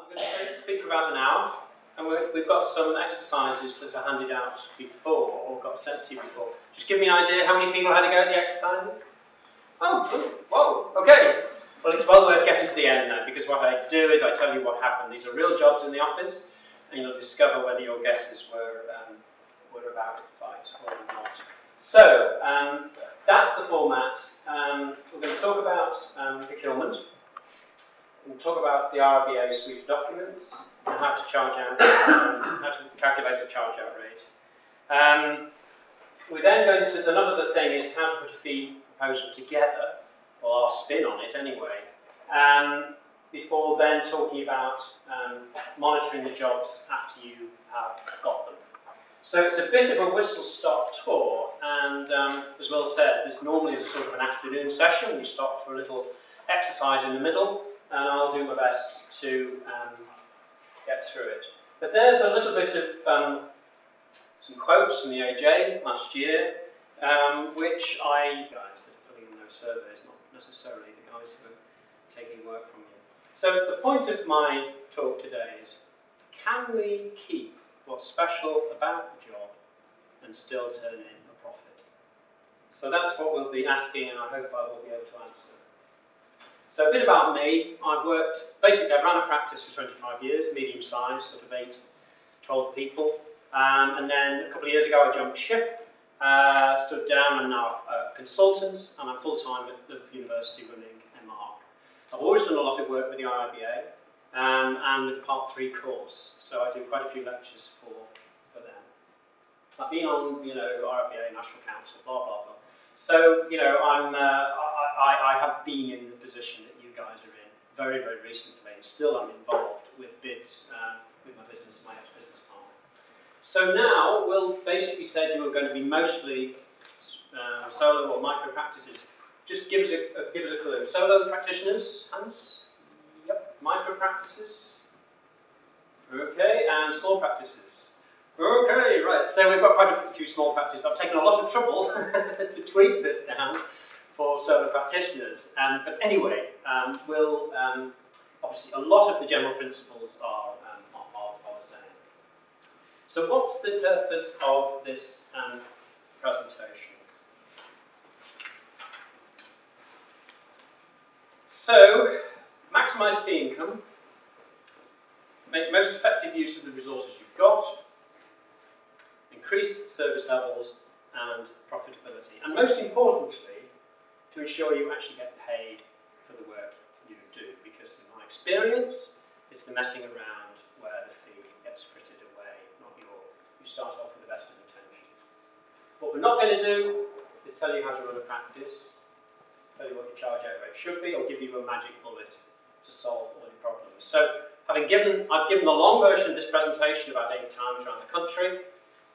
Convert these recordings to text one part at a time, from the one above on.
I'm going to speak for about an hour, and we've got some exercises that are handed out before, or got sent to you before. Just give me an idea how many people had to go at the exercises? Oh, whoa, okay. Well, it's well worth getting to the end now, because what I do is I tell you what happened. These are real jobs in the office, and you'll discover whether your guesses were about right or not. So, that's the format. We're going to talk about procurement. We'll talk about the RBA suite of documents and how to charge out, how to calculate a charge out rate. We're then going to, another thing is how to put a fee proposal together, or our spin on it anyway, before then talking about monitoring the jobs after you have got them. So it's a bit of a whistle-stop tour, and as Will says, this normally is a sort of an afternoon session. We stop for a little exercise in the middle, and I'll do my best to get through it. But there's a little bit of some quotes from the AJ last year, which guys that are filling in those surveys, not necessarily the guys who are taking work from you. So the point of my talk today is, can we keep what's special about the job and still turn in a profit? So that's what we'll be asking, and I hope I will be able to answer. So a bit about me. I've ran a practice for 25 years, medium size, sort of 8, 12 people. And then a couple of years ago I jumped ship, stood down, and now a consultant, and I'm full-time at the university running MR. I've always done a lot of work with the IRBA and with the Part 3 course, so I do quite a few lectures for them. I've been on, IRBA, National Council, blah, blah, blah. So, I have been in the position that you guys are in very, very recently, and still I'm involved with bids with my ex-business partner. So now, Will basically said you were going to be mostly solo or micro practices. Just give us a clue. Solo practitioners, Hans? Yep. Micro practices? Okay, and small practices? Okay, right, so we've got quite a few small practices. I've taken a lot of trouble to tweak this down for solo practitioners. But anyway, we'll, obviously a lot of the general principles are the same. So what's the purpose of this presentation? So, maximise fee income, make most effective use of the resources you've got, increase service levels and profitability, and most importantly, to ensure you actually get paid for the work you do, because in my experience, it's the messing around where the fee gets frittered away, not you start off with the best of intentions. What we're not going to do is tell you how to run a practice, tell you what your charge out rate should be, or give you a magic bullet to solve all your problems. So, I've given the long version of this presentation about 8 times around the country.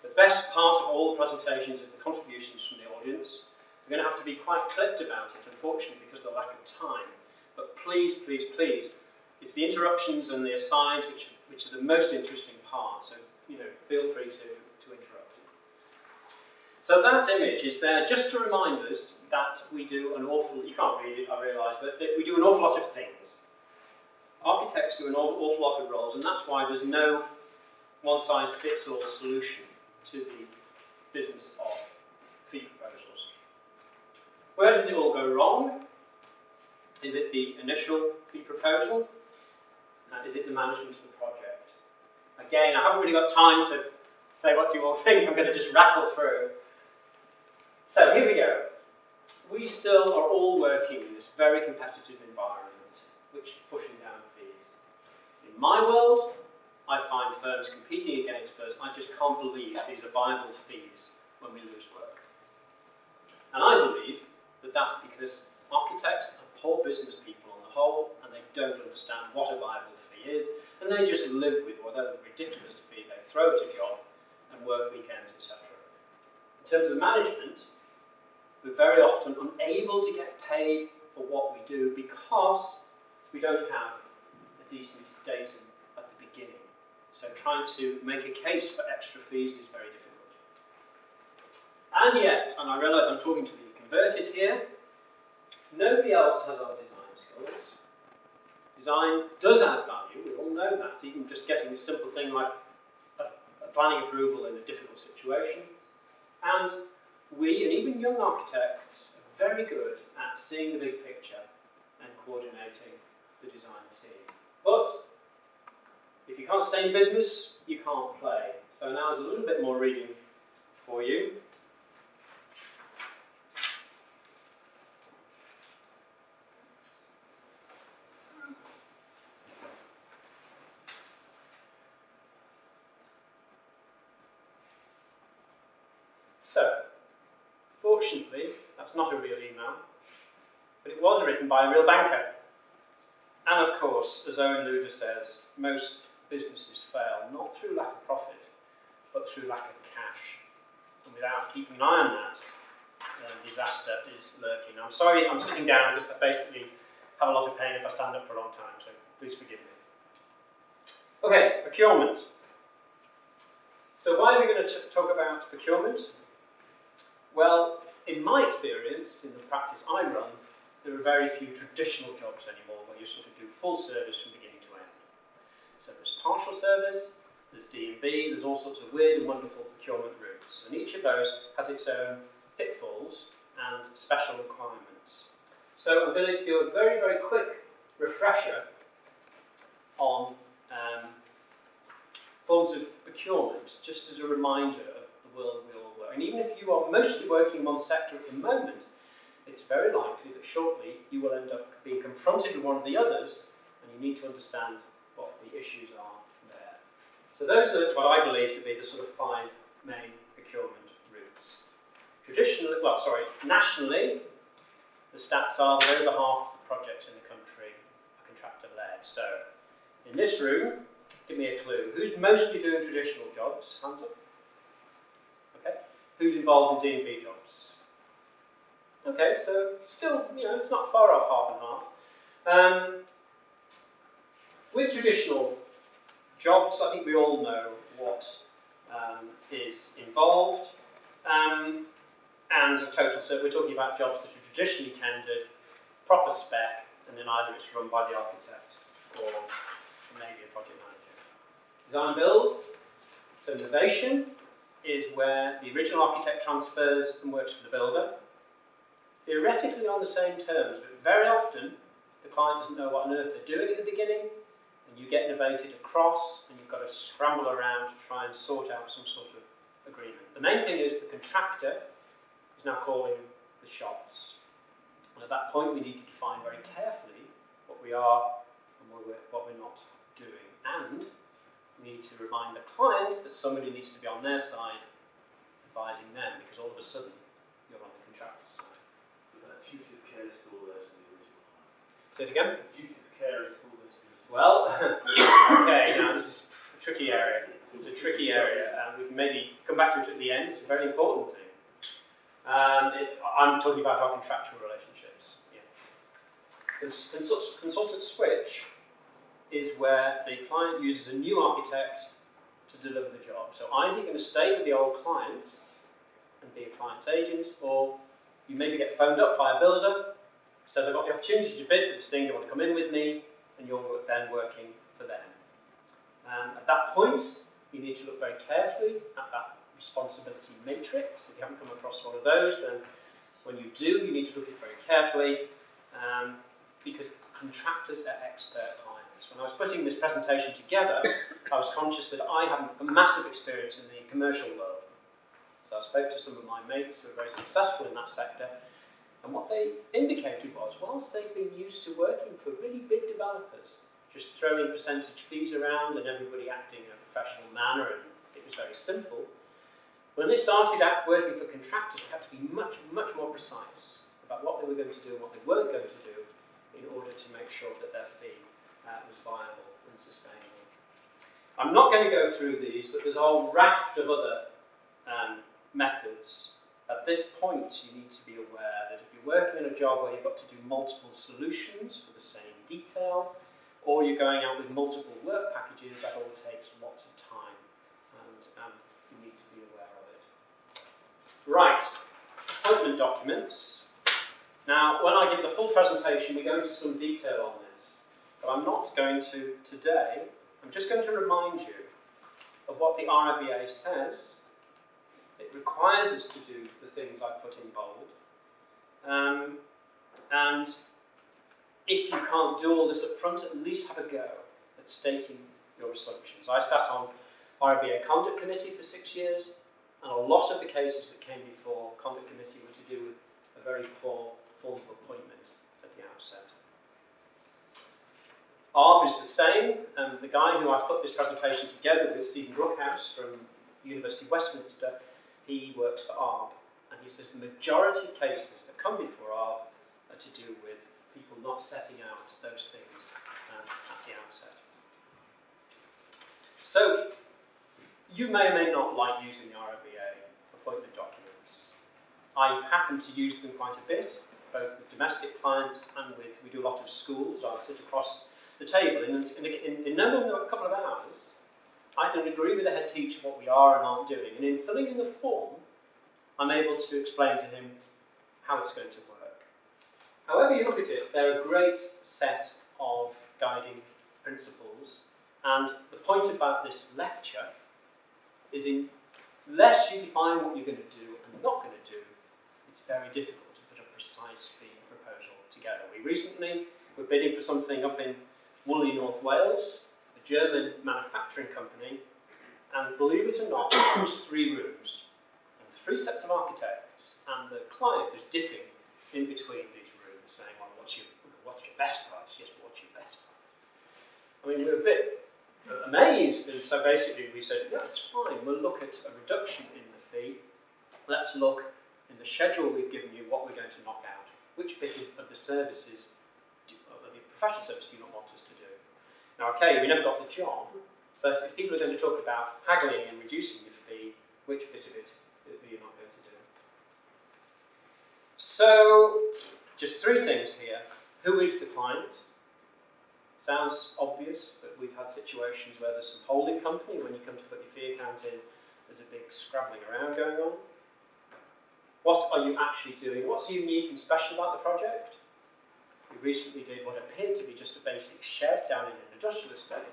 The best part of all the presentations is the contributions from the audience. We're going to have to be quite clipped about it, unfortunately, because of the lack of time. But please, please, please, it's the interruptions and the asides which are the most interesting part. So, feel free to interrupt. So that image is there just to remind us that we do an awful, you can't read it, I realise, but we do an awful lot of things. Architects do an awful lot of roles, and that's why there's no one-size-fits-all solution to the business of fee proposals. Where does it all go wrong? Is it the initial fee proposal? Is it the management of the project? Again, I haven't really got time to say what you all think. I'm going to just rattle through. So here we go. We still are all working in this very competitive environment, which is pushing down fees. In my world, I find firms competing against us. I just can't believe these are viable fees when we lose work. And I believe that that's because architects are poor business people on the whole, and they don't understand what a viable fee is, and they just live with whatever ridiculous fee they throw at a job and work weekends, etc. In terms of management, we're very often unable to get paid for what we do because we don't have a decent datum at the beginning. So trying to make a case for extra fees is very difficult. And yet, and I realise I'm talking to the converted here, nobody else has our design skills. Design does add value, we all will know that, even just getting a simple thing like a planning approval in a difficult situation. And we, and even young architects, are very good at seeing the big picture and coordinating the design team. But if you can't stay in business, you can't play. So now there's a little bit more reading for you. So, fortunately, that's not a real email, but it was written by a real banker. And of course, as Owen Luder says, most businesses fail not through lack of profit, but through lack of cash. And without keeping an eye on that, disaster is lurking. I'm sorry I'm sitting down because I basically have a lot of pain if I stand up for a long time, so please forgive me. Okay, procurement. So why are we going to talk about procurement? Well, in my experience, in the practice I run, there are very few traditional jobs anymore where you sort of do full service from beginning to end. So there's partial service, there's D&B, there's all sorts of weird and wonderful procurement routes, and each of those has its own pitfalls and special requirements. So I'm going to do a very, very quick refresher on forms of procurement, just as a reminder of the world we all work. And even if you are mostly working in one sector at the moment, it's very likely that shortly you will end up being confronted with one of the others, and you need to understand what the issues are there. So those are what I believe to be the sort of 5 main procurement routes. Nationally, the stats are that over half the projects in the country are contractor-led. So in this room, give me a clue. Who's mostly doing traditional jobs? Hands up. Okay. Who's involved in D&B jobs? Okay, so still, it's not far off half and half. With traditional jobs, I think we all know what is involved. And a total, so we're talking about jobs that are traditionally tendered, proper spec, and then either it's run by the architect or maybe a project manager. Design build, so innovation is where the original architect transfers and works for the builder. Theoretically on the same terms, but very often the client doesn't know what on earth they're doing at the beginning, and you get innovated across, and you've got to scramble around to try and sort out some sort of agreement. The main thing is the contractor is now calling the shots. And at that point we need to define very carefully what we are and what we're not doing. And we need to remind the client that somebody needs to be on their side advising them, because all of a sudden you're on the contractor's side. Duty of care is still there to the original client. Say it again? Duty of care is still there to the original client. Well, okay, now this is a tricky area. It's a tricky area, and we can maybe come back to it at the end. It's a very important thing. I'm talking about our contractual relationships. Yeah. Consultant switch is where the client uses a new architect to deliver the job. So either you're going to stay with the old client and be a client's agent, or you maybe get phoned up by a builder, says, I've got the opportunity to bid for this thing, do you want to come in with me? And you're then working for them. At that point, you need to look very carefully at that responsibility matrix. If you haven't come across one of those, then when you do, you need to look at it very carefully, because contractors are expert clients. When I was putting this presentation together, I was conscious that I have a massive experience in the commercial world. So I spoke to some of my mates who are very successful in that sector, and what they indicated was, whilst they've been used to working for really big developers, just throwing percentage fees around and everybody acting in a professional manner, and it was very simple, when they started out working for contractors, they had to be much, much more precise about what they were going to do and what they weren't going to do in order to make sure that their fee was viable and sustainable. I'm not going to go through these, but there's a whole raft of other methods. At this point, you need to be aware that if you're working on a job where you've got to do multiple solutions for the same detail, or you're going out with multiple work packages, that all takes lots of time, and you need to be aware of it. Right, appointment documents. Now, when I give the full presentation, we go into some detail on this, but I'm not going to today I'm just going to remind you of what the RIBA says. It requires us to do the things I put in bold. And if you can't do all this up front, at least have a go at stating your assumptions. I sat on RIBA Conduct Committee for 6 years, and a lot of the cases that came before Conduct Committee were to do with a very poor form of appointment at the outset. ARB is the same. The guy who I put this presentation together with, Stephen Brookhouse from University of Westminster, he works for ARB, and he says the majority of cases that come before ARB are to do with people not setting out those things at the outset. So, you may or may not like using the RIBA appointment documents. I happen to use them quite a bit, both with domestic clients and with, we do a lot of schools. I'll sit across the table in no more than a couple of hours. I can agree with the head teacher what we are and aren't doing, and in filling in the form, I'm able to explain to him how it's going to work. However you look at it, they're a great set of guiding principles, and the point about this lecture is unless you define what you're going to do and not going to do, it's very difficult to put a precise fee proposal together. We recently were bidding for something up in Woolly, North Wales, a German manufacturing company, and believe it or not, it was 3 rooms and 3 sets of architects, and the client was dipping in between these rooms, saying, well, what's your best price? Yes, but what's your best price? I mean, we were a bit amazed, and so basically we said, yeah, it's fine, we'll look at a reduction in the fee. Let's look in the schedule we've given you what we're going to knock out, which bit of the services, of the professional service do you not want us to do. Now, okay, we never got the job, but if people are going to talk about haggling and reducing your fee, which bit of it are you not going to do? So, just 3 things here. Who is the client? Sounds obvious, but we've had situations where there's some holding company. When you come to put your fee account in, there's a big scrabbling around going on. What are you actually doing? What's unique and special about the project? We recently did what appeared to be just a basic shed down in an industrial estate,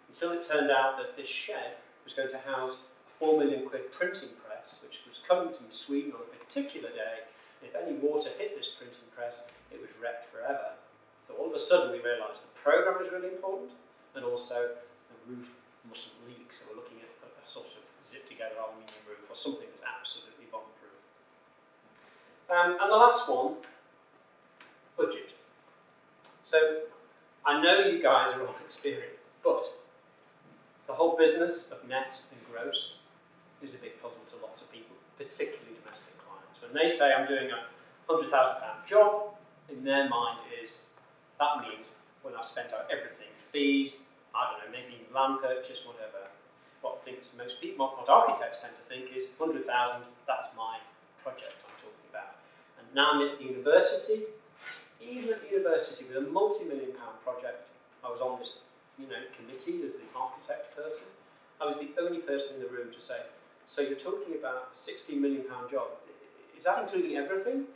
until it turned out that this shed was going to house a £4 million printing press, which was coming from Sweden on a particular day. If any water hit this printing press, it was wrecked forever. So all of a sudden we realised the programme was really important, and also the roof mustn't leak. So we're looking at a sort of zip-together aluminium roof or something that's absolutely bomb-proof. And the last one, budget. So I know you guys are all experienced, but the whole business of net and gross is a big puzzle to lots of people, particularly domestic clients. When they say I'm doing a £100,000 job, in their mind is, that means when I've spent out everything, fees, I don't know, maybe land purchase, whatever. What architects tend to think is 100,000, that's my project I'm talking about. And now I'm at the university, even at the university with a multi-million-pound project, I was on this committee as the architect person. I was the only person in the room to say, so you're talking about a £16 million job, is that including everything?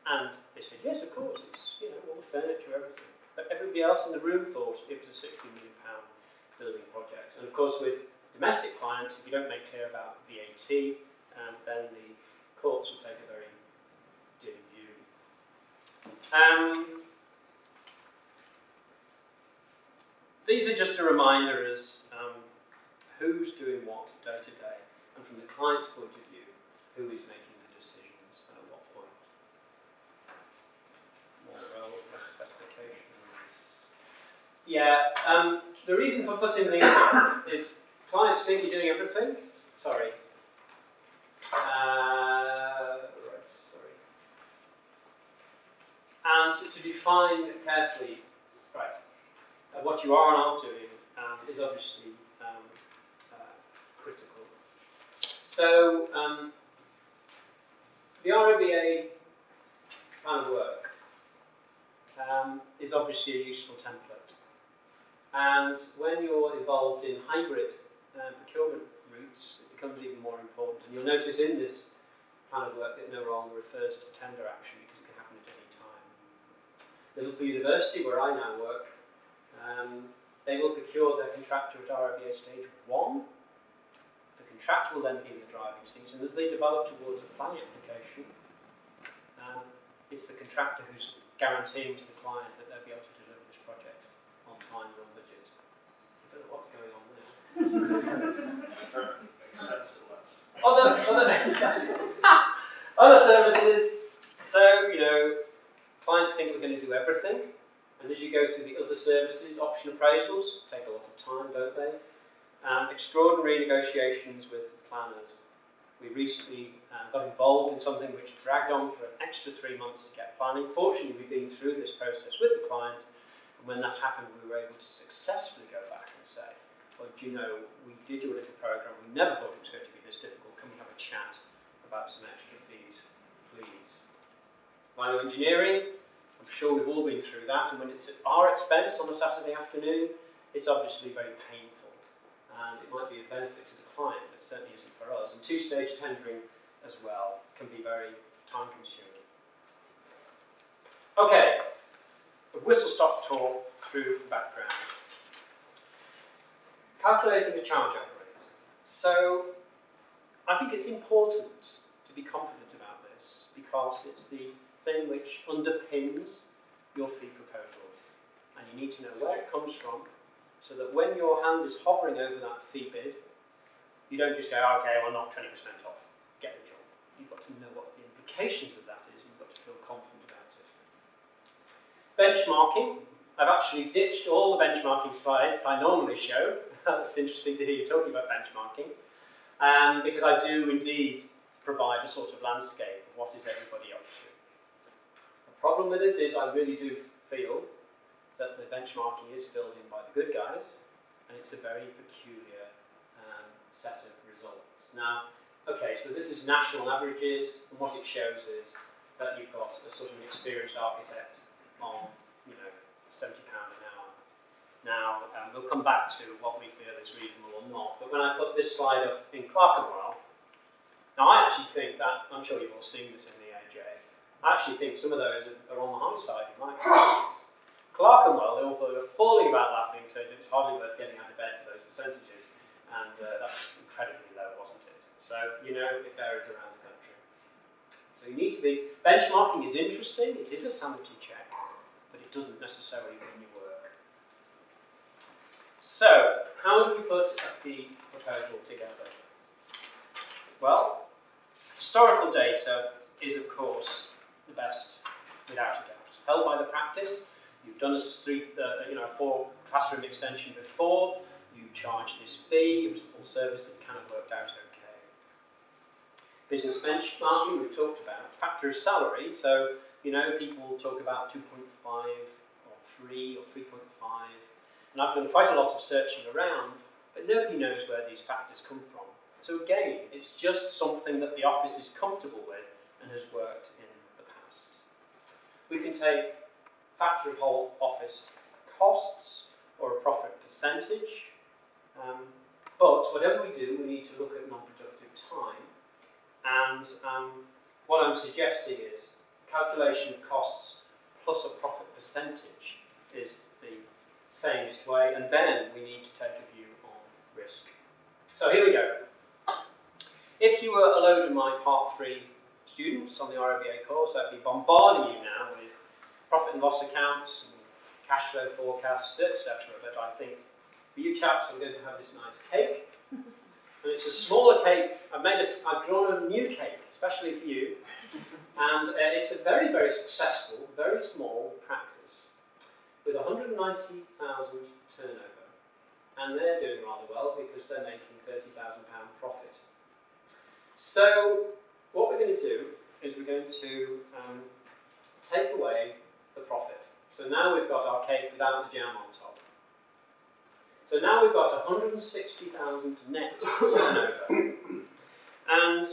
And they said, yes, of course, it's all the furniture, everything. But everybody else in the room thought it was a £60 million building project. And of course, with domestic clients, if you don't make clear about VAT, then the courts will take a very dim view. These are just a reminder as who's doing what day to day, and from the client's point of view, who is making the decisions and at what point. More relevant specifications. Yeah, the reason for putting these is clients think you're doing everything. Sorry. Right, sorry. And to define carefully, right, what you are and aren't doing is obviously critical. So, the RIBA kind of work is obviously a useful template. And when you're involved in hybrid procurement routes, it becomes even more important. And you'll notice in this kind of work that no longer refers to tender action because it can happen at any time. Liverpool University, where I now work, they will procure their contractor at RIBA stage 1. The contractor will then be in the driving seat, and as they develop towards a planning application, it's the contractor who's guaranteeing to the client that they'll be able to deliver this project on time and on budget. I don't know what's going on there. Makes sense at last. Other services, so, clients think we're going to do everything, and as you go through the other services, option appraisals take a lot of time, don't they? Extraordinary negotiations with planners. We recently got involved in something which dragged on for an extra 3 months to get planning. Fortunately, we've been through this process with the client, and when that happened, we were able to successfully go back and say, well, do you know, we did your little program, we never thought it was going to be this difficult, can we have a chat about some extra fees, please? Value engineering, I'm sure we've all been through that, and when it's at our expense on a Saturday afternoon, it's obviously very painful, and it might be a benefit to the client, but certainly isn't for us. And two-stage tendering as well can be very time-consuming. Okay, the whistle-stop tour through the background. Calculating the charge-over rate. So, I think it's important to be confident about this because it's the thing which underpins your fee proposals. And you need to know where it comes from so that when your hand is hovering over that fee bid, you don't just go, okay, well, knock 20% off, get the job. You've got to know what the implications of that is, and you've got to feel confident about it. Benchmarking. I've actually ditched all the benchmarking slides I normally show. It's interesting to hear you talking about benchmarking, because I do indeed provide a sort of landscape of what is everybody up to. The problem with it is I really do feel that the benchmarking is filled in by the good guys, and it's a very peculiar set of results. Now, okay, so this is national averages, and what it shows is that you've got a sort of an experienced architect on, £70 an hour. Now, we'll come back to what we feel is reasonable or not, but when I put this slide up in Clerkenwell, now I actually think that, I'm sure you've all seen this in the AJ, I actually think some of those are on the high side in my experience. Clerkenwell, they all thought they were falling about laughing, so it's hardly worth getting out of bed for those percentages. And that was incredibly low, wasn't it? So, it varies around the country. So you need to be, benchmarking is interesting, it is a sanity check, but it doesn't necessarily mean your work. So, how do we put a fee proposal together? Well, historical data is, of course, the best, without a doubt. Held by the practice, you've done a 4-classroom extension before, you charge this fee, it was a full service, it kind of worked out okay. Business benchmarking, we've talked about. Factor of salary, so, people talk about 2.5 or 3 or 3.5, and I've done quite a lot of searching around, but nobody knows where these factors come from. So again, it's just something that the office is comfortable with and has worked in the past. We can take factor of whole office costs or a profit percentage. But whatever we do, we need to look at non-productive time. And what I'm suggesting is calculation of costs plus a profit percentage is the sanest way, and then we need to take a view on risk. So here we go. If you were a load of my Part 3 students on the RIBA course, I'd be bombarding you now with profit and loss accounts, and cash flow forecasts, etc. But I think for you chaps, I'm going to have this nice cake, and it's a smaller cake. I've drawn a new cake, especially for you, and it's a very, very successful, very small practice with 190,000 turnover, and they're doing rather well because they're making £30,000 profit. So what we're going to do is we're going to take away the profit. So now we've got our cake without the jam on top. So now we've got 160,000 net turnover. And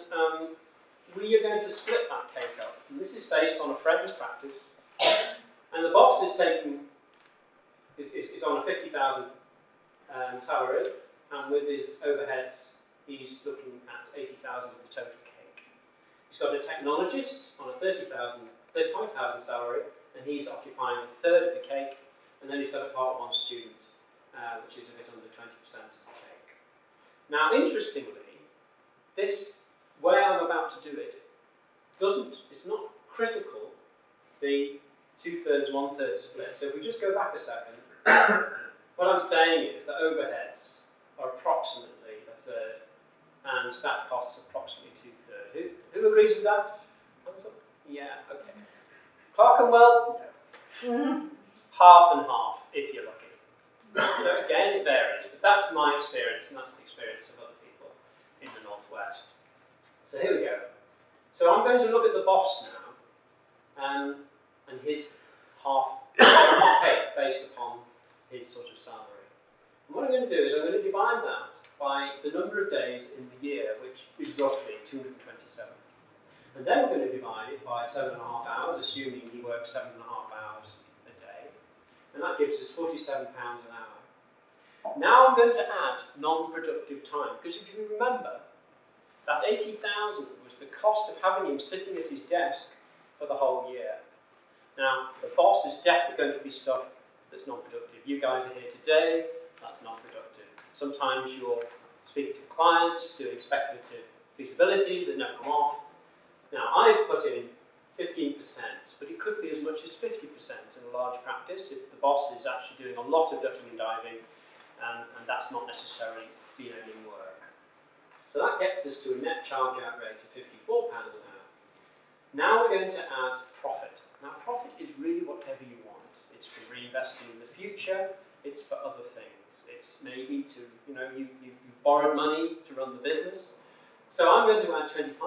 we are going to split that cake up. And this is based on a friend's practice. And the boss is on a 50,000 salary, and with his overheads, he's looking at 80,000 of the total cake. He's got a technologist on a 35,000 salary, and he's occupying a third of the cake, and then he's got a Part 1 student, which is a bit under 20% take. Now, interestingly, this way I'm about to do it it's not critical, the 2/3, 1/3 split. So if we just go back a second, what I'm saying is that overheads are approximately a third and staff costs approximately 2/3. Who agrees with that? Yeah, okay. Clerkenwell, half and half, if you're lucky. So again, it varies, but that's my experience, and that's the experience of other people in the Northwest. So here we go. So I'm going to look at the boss now, and his half pay based upon his sort of salary. And what I'm going to do is I'm going to divide that by the number of days in the year, which is roughly 227. And then we're going to divide it by 7.5 hours, assuming he works 7.5 hours a day. And that gives us £47 an hour. Now I'm going to add non-productive time, because if you remember, that 80,000 was the cost of having him sitting at his desk for the whole year. Now, the boss is definitely going to be stuff that's non-productive. You guys are here today, that's non-productive. Sometimes you're speaking to clients, doing speculative feasibilities that never come off. Now, I've put in 15%, but it could be as much as 50% in a large practice if the boss is actually doing a lot of ducking and diving, and that's not necessarily fee earning work. So that gets us to a net charge out rate of £54 an hour. Now we're going to add profit. Now, profit is really whatever you want. It's for reinvesting in the future, it's for other things. It's maybe to, you borrowed money to run the business. So I'm going to add 25%,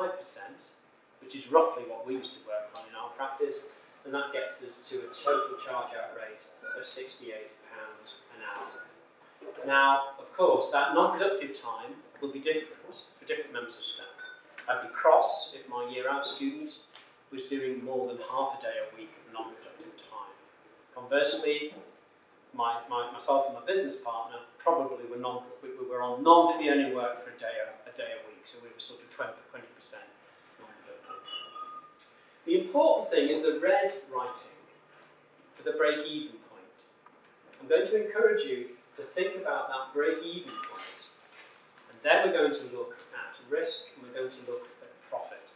which is roughly what we used to work on in our practice, and that gets us to a total charge out rate of £68 an hour. Now, of course, that non-productive time will be different for different members of staff. I'd be cross if my year-out student was doing more than half a day a week of non-productive time. Conversely, myself and my business partner probably were on non-fee earning work for a day a week, so we were sort of 20% non-productive. The important thing is the red writing for the break-even point. I'm going to encourage you to think about that break-even point, and then we're going to look at risk, and we're going to look at profit.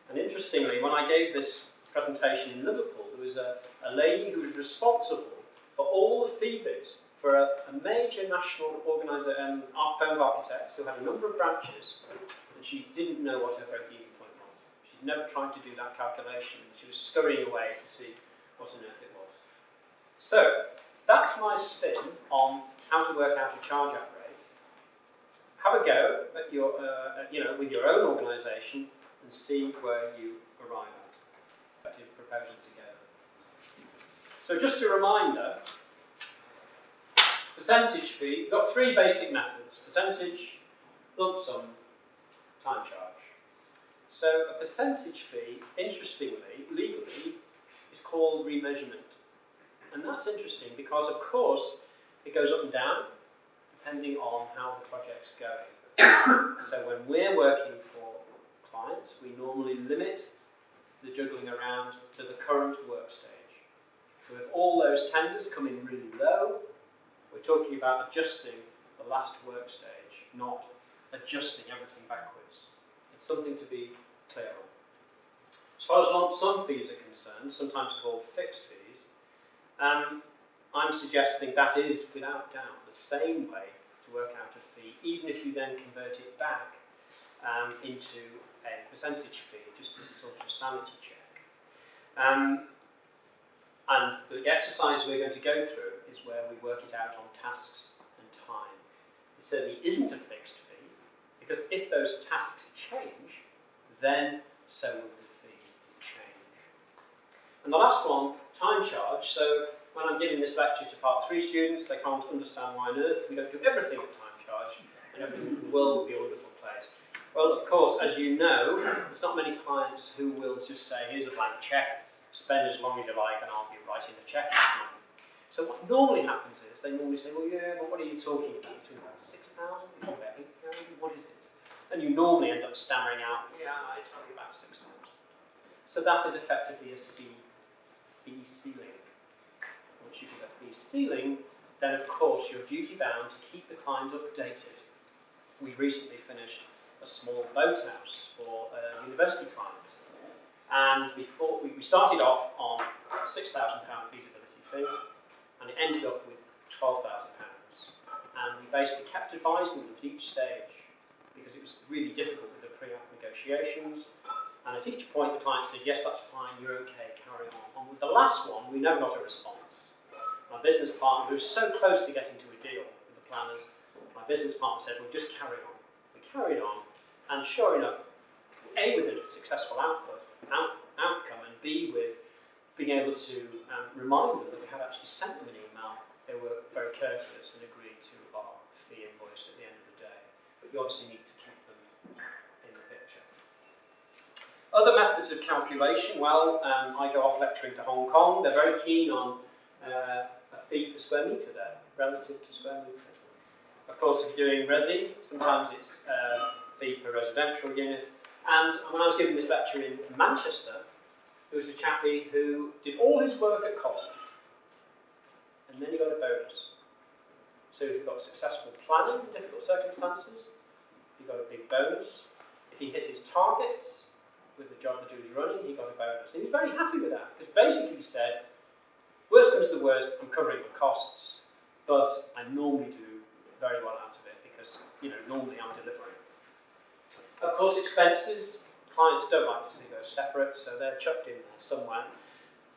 And interestingly, when I gave this presentation in Liverpool, there was a lady who was responsible for all the fee bids for a major national organisation, firm of architects, who had a number of branches, and she didn't know what her break-even point was. She'd never tried to do that calculation. She was scurrying away to see what on earth it was. So, that's my spin on how to work out a charge-out rate. Have a go at your, with your own organisation and see where you arrive at. Proposal together. So just a reminder, percentage fee, we've got three basic methods: percentage, lump sum, time charge. So a percentage fee, interestingly, legally, is called remeasurement. And that's interesting because, of course, it goes up and down depending on how the project's going. So when we're working for clients, we normally limit the juggling around to the current work stage. So if all those tenders come in really low, we're talking about adjusting the last work stage, not adjusting everything backwards. It's something to be clear on. As far as lump sum fees are concerned, sometimes called fixed fees, I'm suggesting that is, without doubt, the same way to work out a fee, even if you then convert it back into a percentage fee, just as a sort of sanity check. And the exercise we're going to go through is where we work it out on tasks and time. It certainly isn't a fixed fee, because if those tasks change, then so will the fee change. And the last one, time charge. So when I'm giving this lecture to Part 3 students, they can't understand why on earth we don't do everything at time charge, and everything in the world will be a wonderful place. Well, of course, as you know, there's not many clients who will just say, here's a blank check, spend as long as you like, and I'll be writing the check each month. So what normally happens is, they normally say, well, yeah, but what are you talking about? You're talking about 6,000? You're talking about 8,000? What is it? And you normally end up stammering out, yeah, it's probably about 6,000. So that is effectively a fee ceiling. Once you get a fee ceiling, then of course you're duty bound to keep the client updated. We recently finished a small boathouse for a university client, and we started off on a £6,000 feasibility fee, and it ended up with £12,000. And we basically kept advising them at each stage, because it was really difficult with the pre-app negotiations. And at each point, the client said, yes, that's fine, you're okay, carry on. And with the last one, we never got a response. My business partner, who was so close to getting to a deal with the planners, my business partner said, well, just carry on. We carried on, and sure enough, A, with a successful outcome, and B, with being able to remind them that we had actually sent them an email. They were very courteous and agreed to our fee invoice at the end of the day. But you obviously need to keep them in the picture. Other methods of calculation, well, I go off lecturing to Hong Kong. They're very keen on a fee per square metre there, relative to square metre. Of course, if you're doing resi, sometimes it's fee per residential unit. And when I was giving this lecture in Manchester, there was a chappie who did all his work at cost, and then he got a bonus. So if he got successful planning in difficult circumstances, he got a big bonus. If he hit his targets with the job that he was running, he got a bonus. And he was very happy with that, because basically he said, worst comes to the worst, I'm covering the costs, but I normally do very well out of it, because, normally I'm delivering. Of course, expenses, clients don't like to see those separate, so they're chucked in there somewhere.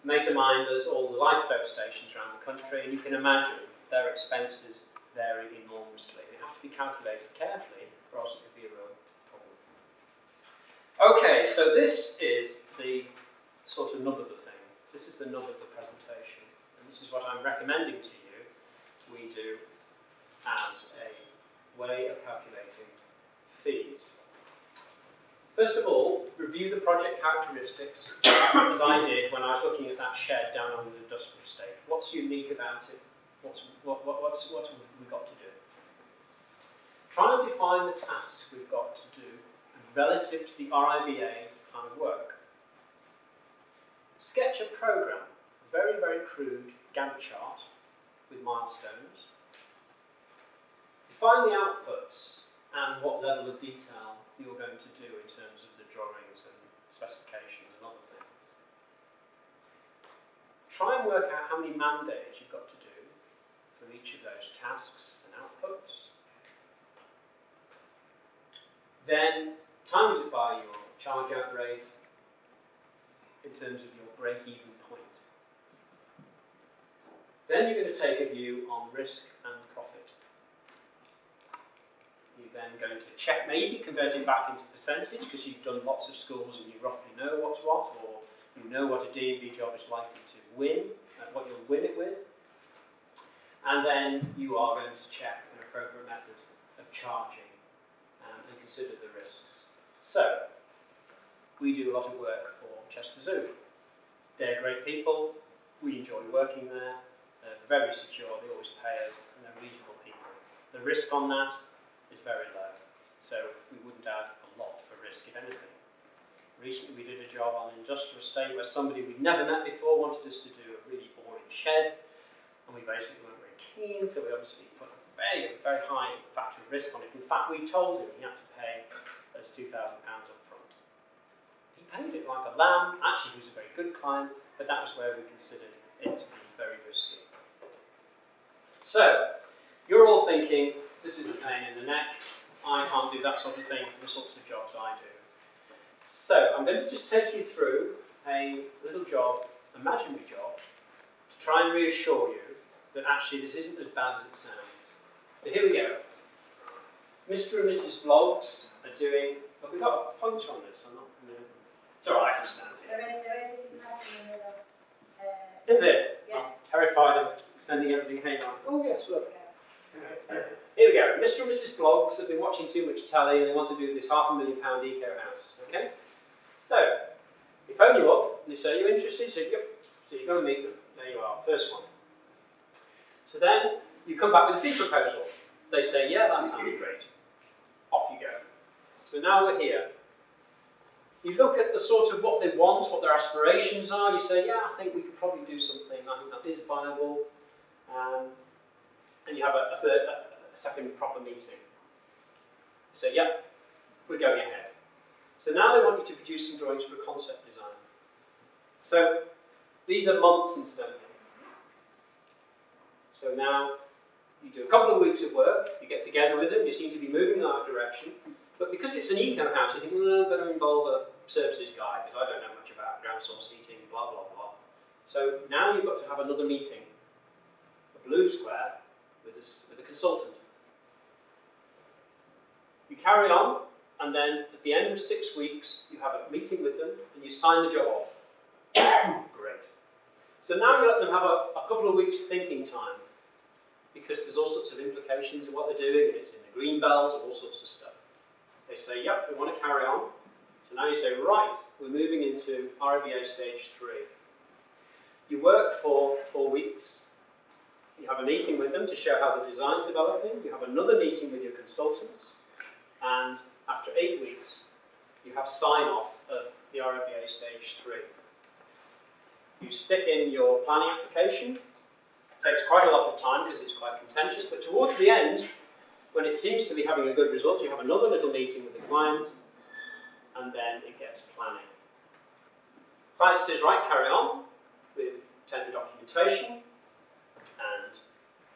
Mate of mine does all the lifeboat stations around the country, and you can imagine their expenses vary enormously. They have to be calculated carefully, or else it could be a real problem. Okay, so this is the sort of nub of the thing. This is the nub of the presentation, and this is what I'm recommending to you we do as a way of calculating fees. First of all, review the project characteristics, as I did when I was looking at that shed down on the industrial estate. What's unique about it? What have we got to do? Try and define the tasks we've got to do relative to the RIBA kind of work. Sketch a program, a very, very crude Gantt chart with milestones. Define the outputs and what level of detail you're going to do in terms of the drawings and specifications and other things. Try and work out how many man days you've got to do for each of those tasks and outputs. Then times it by your charge out rate in terms of your break-even point. Then you're going to take a view on risk and profit. You're then going to check, maybe convert it back into percentage, because you've done lots of schools and you roughly know what's what, or you know what a D&B job is likely to win, what you'll win it with. And then you are going to check an appropriate method of charging and consider the risks. So, we do a lot of work for Chester Zoo. They're great people, we enjoy working there, they're very secure, they always pay us, and they're reasonable people. The risk on that is very low, so we wouldn't add a lot for risk, if anything. Recently we did a job on an industrial estate where somebody we'd never met before wanted us to do a really boring shed, and we basically weren't very keen, so we obviously put a very, very high factor of risk on it. In fact, we told him he had to pay us £2,000 up front. He paid it like a lamb. Actually, he was a very good client, but that was where we considered it to be very risky. So, you're all thinking, this is a pain in the neck, I can't do that sort of thing for the sorts of jobs I do. So, I'm going to just take you through a little job, imaginary job, to try and reassure you that actually this isn't as bad as it sounds. So here we go. Mr. and Mrs. Bloggs are doing, have we got a punch on this? I'm not familiar. It's alright, I can stand here. Is it? Yeah. I'm terrified of sending everything haywire. Oh yes, look. Here we go. Mr. and Mrs. Bloggs have been watching too much telly and they want to do this £500,000 eco house. Okay? So, they phone you up and they say, are you interested? You say, yep. So you go and meet them. There you are, first one. So then you come back with a fee proposal. They say, yeah, that sounds great. Off you go. So now we're here. You look at the sort of what they want, what their aspirations are. You say, yeah, I think we could probably do something. I think that is viable. and you have a second proper meeting. You say, yep, we're going ahead. So now they want you to produce some drawings for concept design. So these are months, incidentally. So now you do a couple of weeks of work, you get together with them, you seem to be moving in that direction, but because it's an eco house, you think, well, I'm going to involve a services guy, because I don't know much about ground source heating, blah, blah, blah. So now you've got to have another meeting, a blue square, with a consultant. You carry on, and then at the end of 6 weeks, you have a meeting with them, and you sign the job off. Great. So now you let them have a couple of weeks thinking time, because there's all sorts of implications of what they're doing, and it's in the green belt, and all sorts of stuff. They say, yep, we want to carry on. So now you say, right, we're moving into RIBA stage 3. You work for 4 weeks. You have a meeting with them to show how the design's developing. You have another meeting with your consultants. And after 8 weeks, you have sign-off of the RIBA stage 3. You stick in your planning application. It takes quite a lot of time because it's quite contentious, but towards the end, when it seems to be having a good result, you have another little meeting with the clients, and then it gets planning. Client says, right, carry on with tender documentation, and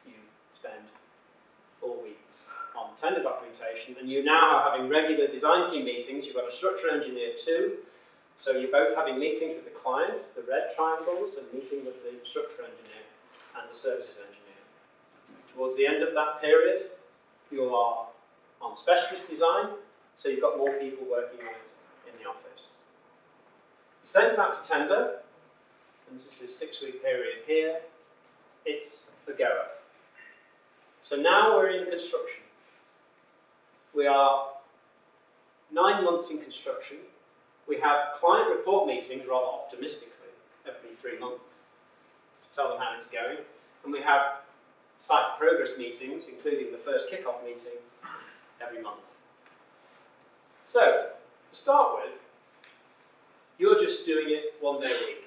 you spend 4 weeks on tender documentation, and you now are having regular design team meetings. You've got a structural engineer too, so you're both having meetings with the client, the red triangles, and meeting with the structural engineer and the services engineer. Towards the end of that period, you are on specialist design, so you've got more people working on it in the office. You send it out to tender, and this is this 6-week period here. It's a goer. So now we're in construction. We are 9 months in construction. We have client report meetings, rather optimistically, every 3 months to tell them how it's going. And we have site progress meetings, including the first kick-off meeting, every month. So, to start with, you're just doing it 1 day a week.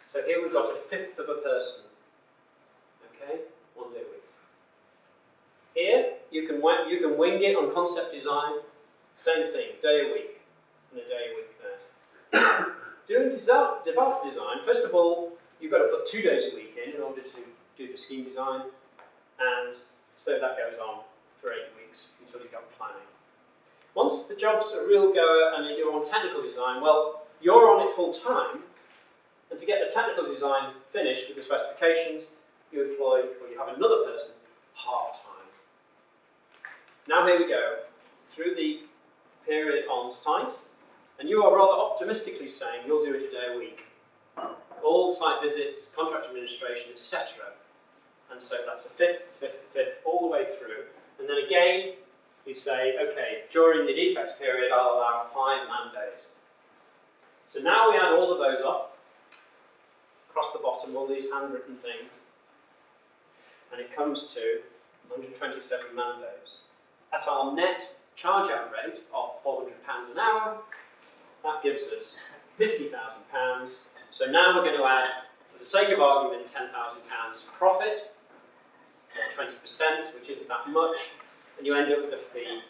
So here we've got a fifth of a person. Okay, 1 day a week. Here, you can wing it on concept design, same thing, day a week, and a day a week there. Doing develop design, first of all, you've got to put 2 days a week in order to do the scheme design, and so that goes on for 8 weeks until you've got planning. Once the job's a real goer and you're on technical design, well, you're on it full time, and to get the technical design finished with the specifications, you employ, or you have another person, half-time. Now here we go, through the period on site, and you are rather optimistically saying you'll do it a day a week. All site visits, contract administration, etc. And so that's a fifth, all the way through. And then again, you say, okay, during the defects period, I'll allow 5 man days. So now we add all of those up, across the bottom, all these handwritten things, and it comes to 127 man days. At our net charge-out rate of £400 an hour, that gives us £50,000. So now we're going to add, for the sake of argument, £10,000 profit, or 20%, which isn't that much, and you end up with a fee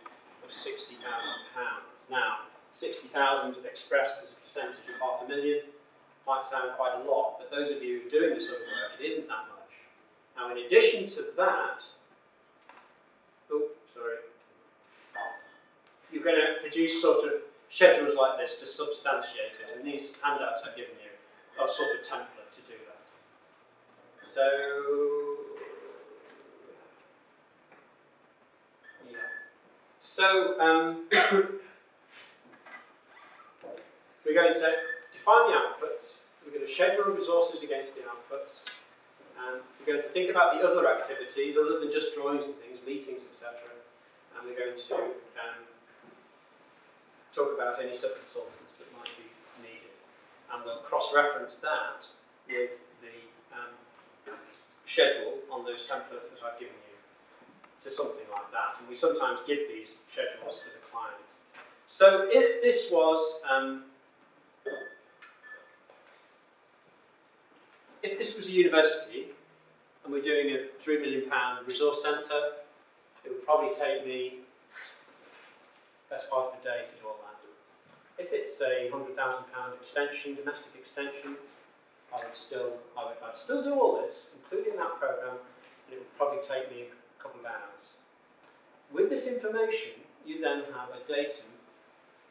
of £60,000. Now, 60,000 expressed as a percentage of £500,000 might sound quite a lot, but those of you doing this sort of work, it isn't that much. Now, in addition to that, you're going to produce sort of schedules like this to substantiate it, and these handouts I've given you are a sort of template to do that. So, yeah. So, we're going to define the outputs, we're going to schedule resources against the outputs, and we're going to think about the other activities, other than just drawings and things, meetings, etc. And we're going to talk about any sub-consultants that might be needed. And we'll cross-reference that with the schedule on those templates that I've given you to something like that. And we sometimes give these schedules to the client. So if this was a university, a and we're doing a £3 million resource centre, it would probably take me best part of a day to do all that. If it's a £100,000 extension, domestic extension, I'd still do all this, including that programme, and it would probably take me a couple of hours. With this information, you then have a datum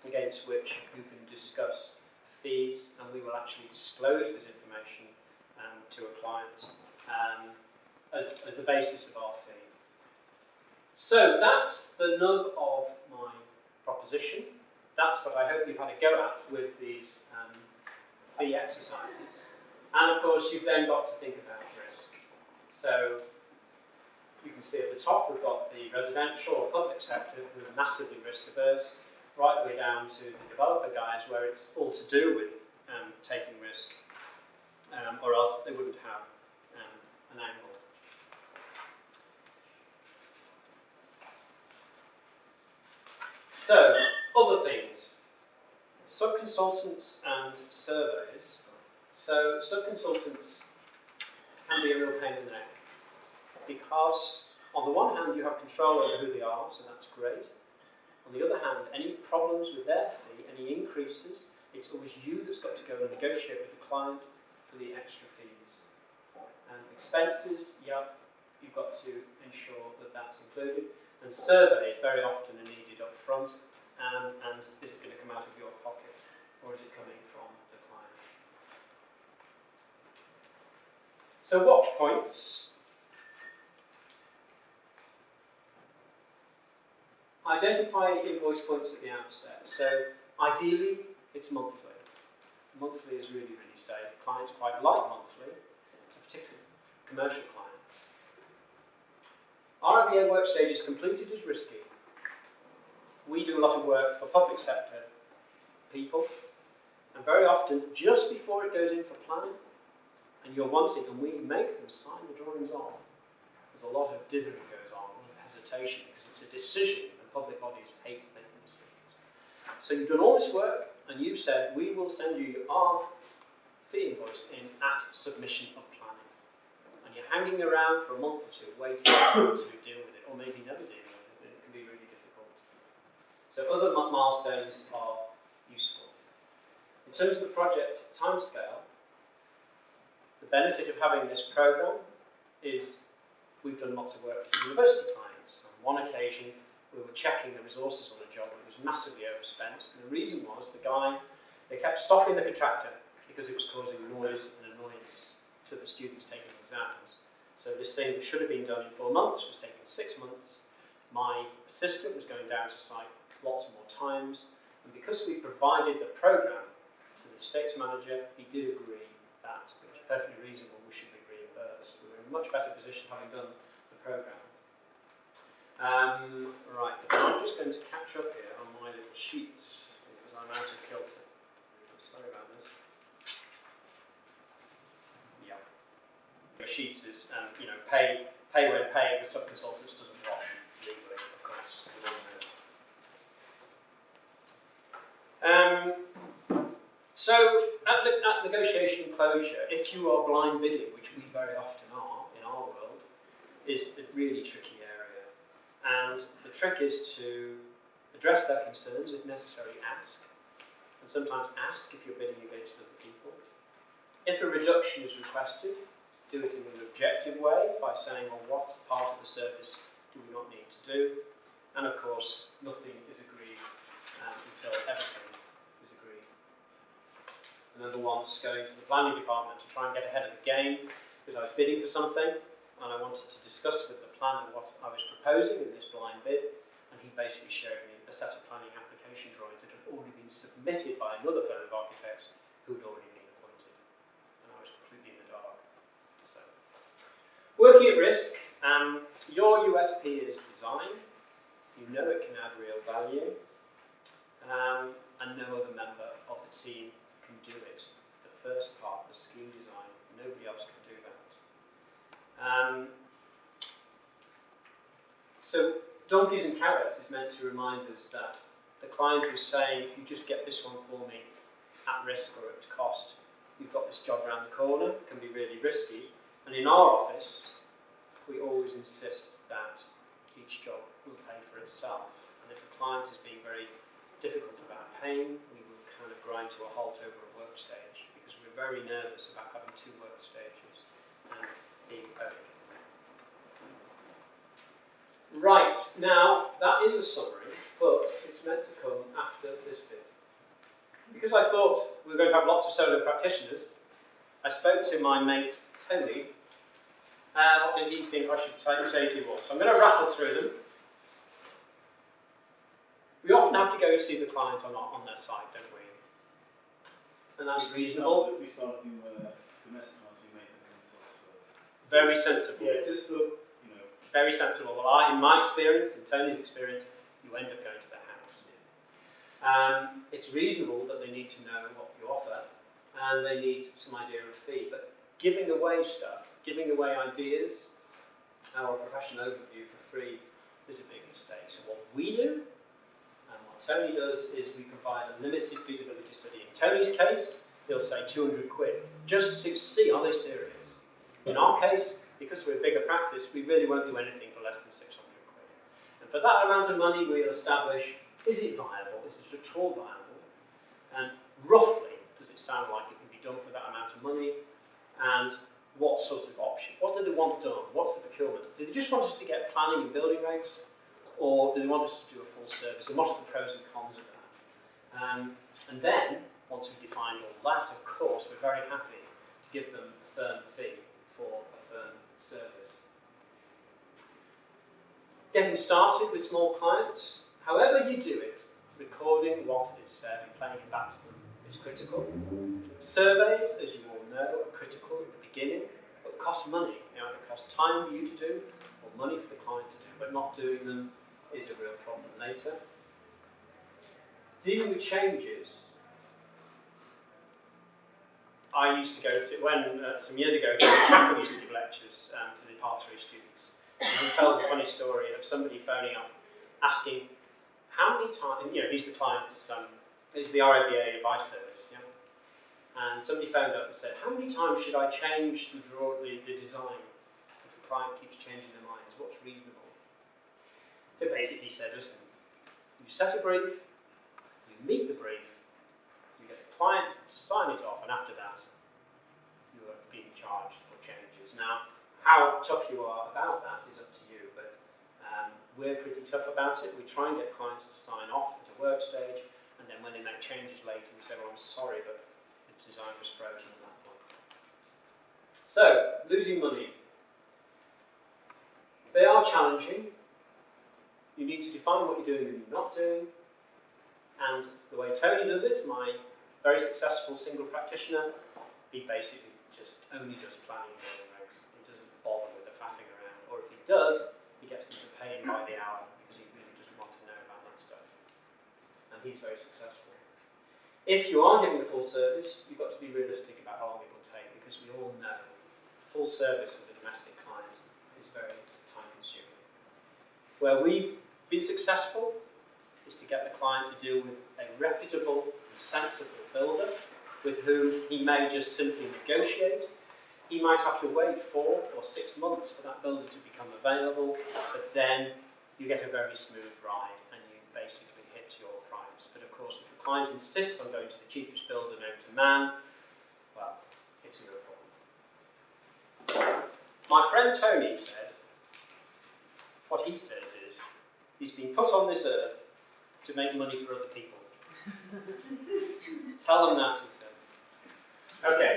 against which you can discuss fees, and we will actually disclose this information to a client as the basis of our fee. So that's the nub of my proposition. That's what I hope you've had a go at with these fee exercises. And of course, you've then got to think about risk. So you can see at the top, we've got the residential or public sector who are massively risk averse, right the way down to the developer guys where it's all to do with taking risk, or else they wouldn't have an angle. So, other things. Subconsultants and surveys. So, subconsultants can be a real pain in the neck because, on the one hand, you have control over who they are, so that's great. On the other hand, any problems with their fee, any increases, it's always you that's got to go and negotiate with the client for the extra fees. Expenses, yeah, you've got to ensure that that's included. And surveys very often are needed up front. And is it going to come out of your pocket, or is it coming from the client? So watch points. Identify invoice points at the outset. So ideally, it's monthly. Monthly is really, really safe. Clients quite like monthly, so particularly commercial clients. RIBA work stages completed is risky. We do a lot of work for public sector people, and very often, just before it goes in for planning, and you're wanting, and we make them sign the drawings off, there's a lot of dithering goes on, a lot of hesitation, because it's a decision, and public bodies hate making decisions. So you've done all this work, and you've said, we will send you our fee invoice in at submission of planning. And you're hanging around for a month or two, waiting to deal with it, or maybe never dealing with it. It can be really difficult. So other milestones are useful. In terms of the project timescale, the benefit of having this programme is we've done lots of work for university clients. On one occasion, we were checking the resources on a job that was massively overspent, and the reason was they kept stopping the contractor because it was causing noise and annoyance to the students taking exams. So this thing that should have been done in 4 months was taking 6 months. My assistant was going down to site lots more times, and because we provided the programme to the estates manager, he did agree that, which is perfectly reasonable, we should be reimbursed. We were in a much better position having done the programme. Right, I'm just going to catch up here on my little sheets because I'm out of kilter. Sorry about this. Yeah. Sheets is, pay when paid with subconsultants doesn't wash legally, of course. So at negotiation closure, if you are blind bidding, which we very often are in our world, is a really tricky area. And the trick is to address their concerns, if necessary, ask. And sometimes ask if you're bidding against other people. If a reduction is requested, do it in an objective way by saying, well, what part of the service do we not need to do? And of course, nothing is agreed until everything is agreed. Another one's going to the planning department to try and get ahead of the game because I was bidding for something and I wanted to discuss with the planner what I was proposing in this blind bid, and he basically showed me a set of planning application drawings that had already been submitted by another firm of architects who had already been appointed, and I was completely in the dark. So, working at risk, your USP is design. You know it can add real value, and no other member of the team can do it. The first part, the scheme design, nobody else can do that. So donkeys and carrots is meant to remind us that the client is saying, if you just get this one for me at risk or at cost, you've got this job around the corner, it can be really risky. And in our office, we always insist that each job will pay for itself. And if a client is being very difficult about paying, we will kind of grind to a halt over a work stage because we're very nervous about having 2 work stages and being paid. Right, now that is a summary, but it's meant to come after this bit. Because I thought we were going to have lots of solo practitioners, I spoke to my mate Tony. What did he think I should say to you all? So I'm going to rattle through them. We often have to go see the client on their site, don't we? And that's reasonable. We start with domestic ones, we make them come to us first. Very sensible. Yeah, just the, Very sensible. Well, in my experience, and Tony's experience, you end up going to the house. It's reasonable that they need to know what you offer, and they need some idea of fee. But giving away stuff, giving away ideas, our professional overview for free is a big mistake. So what we do, and what Tony does, is we provide a limited feasibility study. In Tony's case, he'll say 200 quid, just to see, are they serious? In our case, because we're a bigger practice, we really won't do anything for less than 600 quid. And for that amount of money, we'll establish, is it viable? Is it at all viable? And roughly, does it sound like it can be done for that amount of money? And what sort of option? What do they want done? What's the procurement? Do they just want us to get planning and building regs? Or do they want us to do a full service? And what are the pros and cons of that? And then, once we've defined all that, of course, we're very happy to give them a firm fee for a firm service. Getting started with small clients, however you do it, recording what is said and playing it back to them is critical. Surveys, as you all know, are critical at the beginning, but cost money. It costs time for you to do, or money for the client to do, but not doing them is a real problem later. Dealing with changes. I used to go to, some years ago, Chaplain used to give lectures to the Part 3 students. And he tells a funny story of somebody phoning up, asking, how many times, he's the client's, he's the RABA advice service, yeah? And somebody phoned up and said, how many times should I change the design if the client keeps changing their minds? What's reasonable? So basically he said, listen, you set a brief, you meet the brief, you get the client to sign it off, and after that, you are being charged for changes. Now, how tough you are about that is up to you, but we're pretty tough about it. We try and get clients to sign off at a work stage, and then when they make changes later, we say, well, I'm sorry, but the design was frozen at that point. So, losing money. They are challenging. You need to define what you're doing and you're not doing. And the way Tony does it, my very successful single practitioner, he basically just only does planning and building regs. He doesn't bother with the faffing around. Or if he does, he gets them to pay him by the hour because he really doesn't want to know about that stuff. And he's very successful. If you are giving a full service, you've got to be realistic about how long it will take, because we all know full service with a domestic client is very time consuming. Where we've been successful is to get the client to deal with a reputable and sensible builder with whom he may just simply negotiate. He might have to wait 4 or 6 months for that builder to become available, but then you get a very smooth ride and you basically hit your price. But of course, if the client insists on going to the cheapest builder known to man, well, it's your problem. My friend Tony said, what he says is, he's been put on this earth to make money for other people. Tell them that, he said. Okay.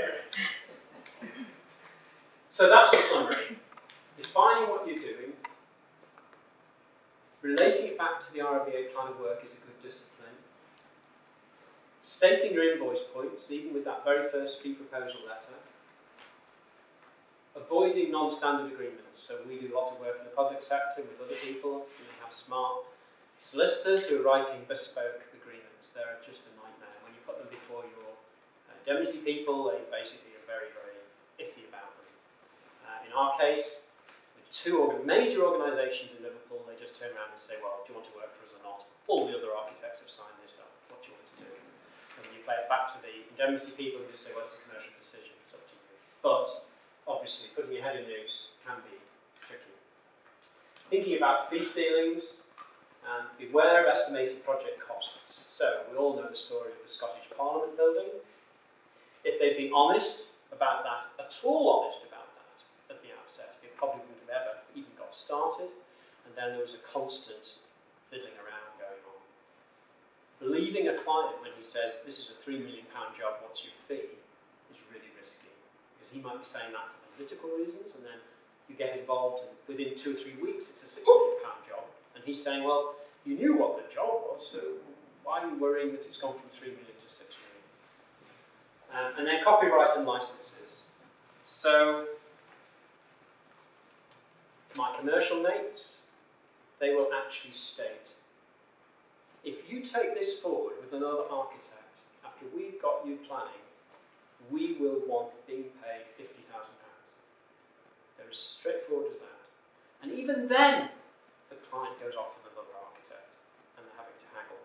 So that's the summary. Defining what you're doing, relating it back to the RIBA plan of work is a good discipline. Stating your invoice points, even with that very first fee proposal letter. Avoiding non-standard agreements. So we do a lot of work in the public sector with other people, and we have smart solicitors who are writing bespoke agreements. They're just a nightmare. When you put them before your indemnity people, they basically are very, very iffy about them. In our case, with 2 major organisations in Liverpool, they just turn around and say, well, do you want to work for us or not? All the other architects have signed this up. What do you want to do? And when you play it back to the indemnity people, they just say, well, it's a commercial decision. It's up to you. But obviously, putting your head in noose can be tricky. Thinking about fee ceilings, and beware of estimated project costs. So, we all know the story of the Scottish Parliament building. If they'd been honest about that, at all honest about that at the outset, it probably wouldn't have ever even got started, and then there was a constant fiddling around going on. Believing a client when he says, this is a £3 million job, what's your fee, is really risky, because he might be saying that for political reasons, and then you get involved, and within 2 or 3 weeks it's a £6 million job, and he's saying, well, you knew what the job was, so why are you worrying that it's gone from 3 million to 6 million? And then copyright and licenses. So, my commercial mates, they will actually state, if you take this forward with another architect, after we've got you planning, we will want being paid £50,000. They're as straightforward as that. And even then, the client goes off with another architect, and they're having to haggle.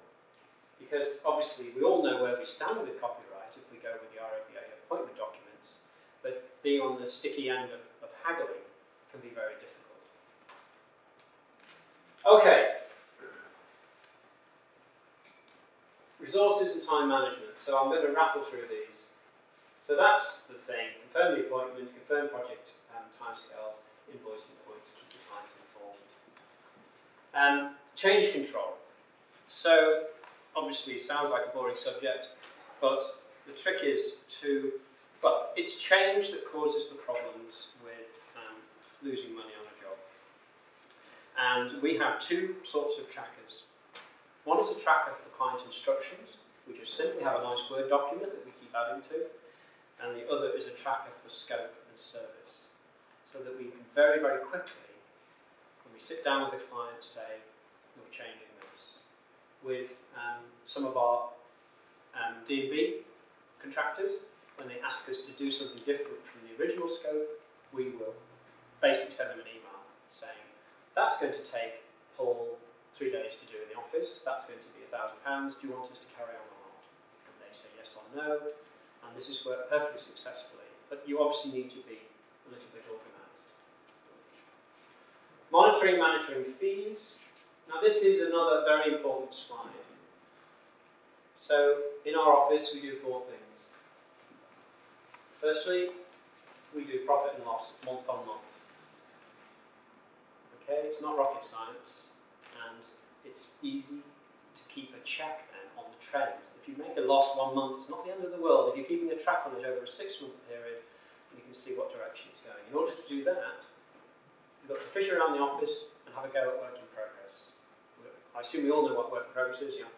Because obviously, we all know where we stand with copyright if we go with the ROBA appointment documents, but being on the sticky end of haggling can be very difficult. Okay. Resources and time management. So I'm going to rattle through these. So that's the thing. Confirm the appointment, confirm project timescales, invoicing points, keep the client informed. Change control. So obviously it sounds like a boring subject, but the trick is it's change that causes the problems with losing money on a job. And we have two sorts of trackers. One is a tracker for client instructions. We just simply have a nice Word document that we keep adding to. And the other is a tracker for scope and service. So that we can very, very quickly, when we sit down with the client, say, we're changing this. With some of our D&B contractors, when they ask us to do something different from the original scope, we will basically send them an email saying, that's going to take Paul 3 days to do in the office, that's going to be £1,000, do you want us to carry on or not? And they say yes or no, and this has worked perfectly successfully, but you obviously need to be a little bit organised. Monitoring, managing fees. Now this is another very important slide. So in our office we do 4 things. Firstly, we do profit and loss month on month. Okay, it's not rocket science, and it's easy to keep a check then on the trend. If you make a loss 1 month, it's not the end of the world. If you're keeping a track on it over a 6-month period, you can see what direction it's going. In order to do that, you've got to fish around the office and have a go at work in progress. I assume we all know what work in progress is, yeah?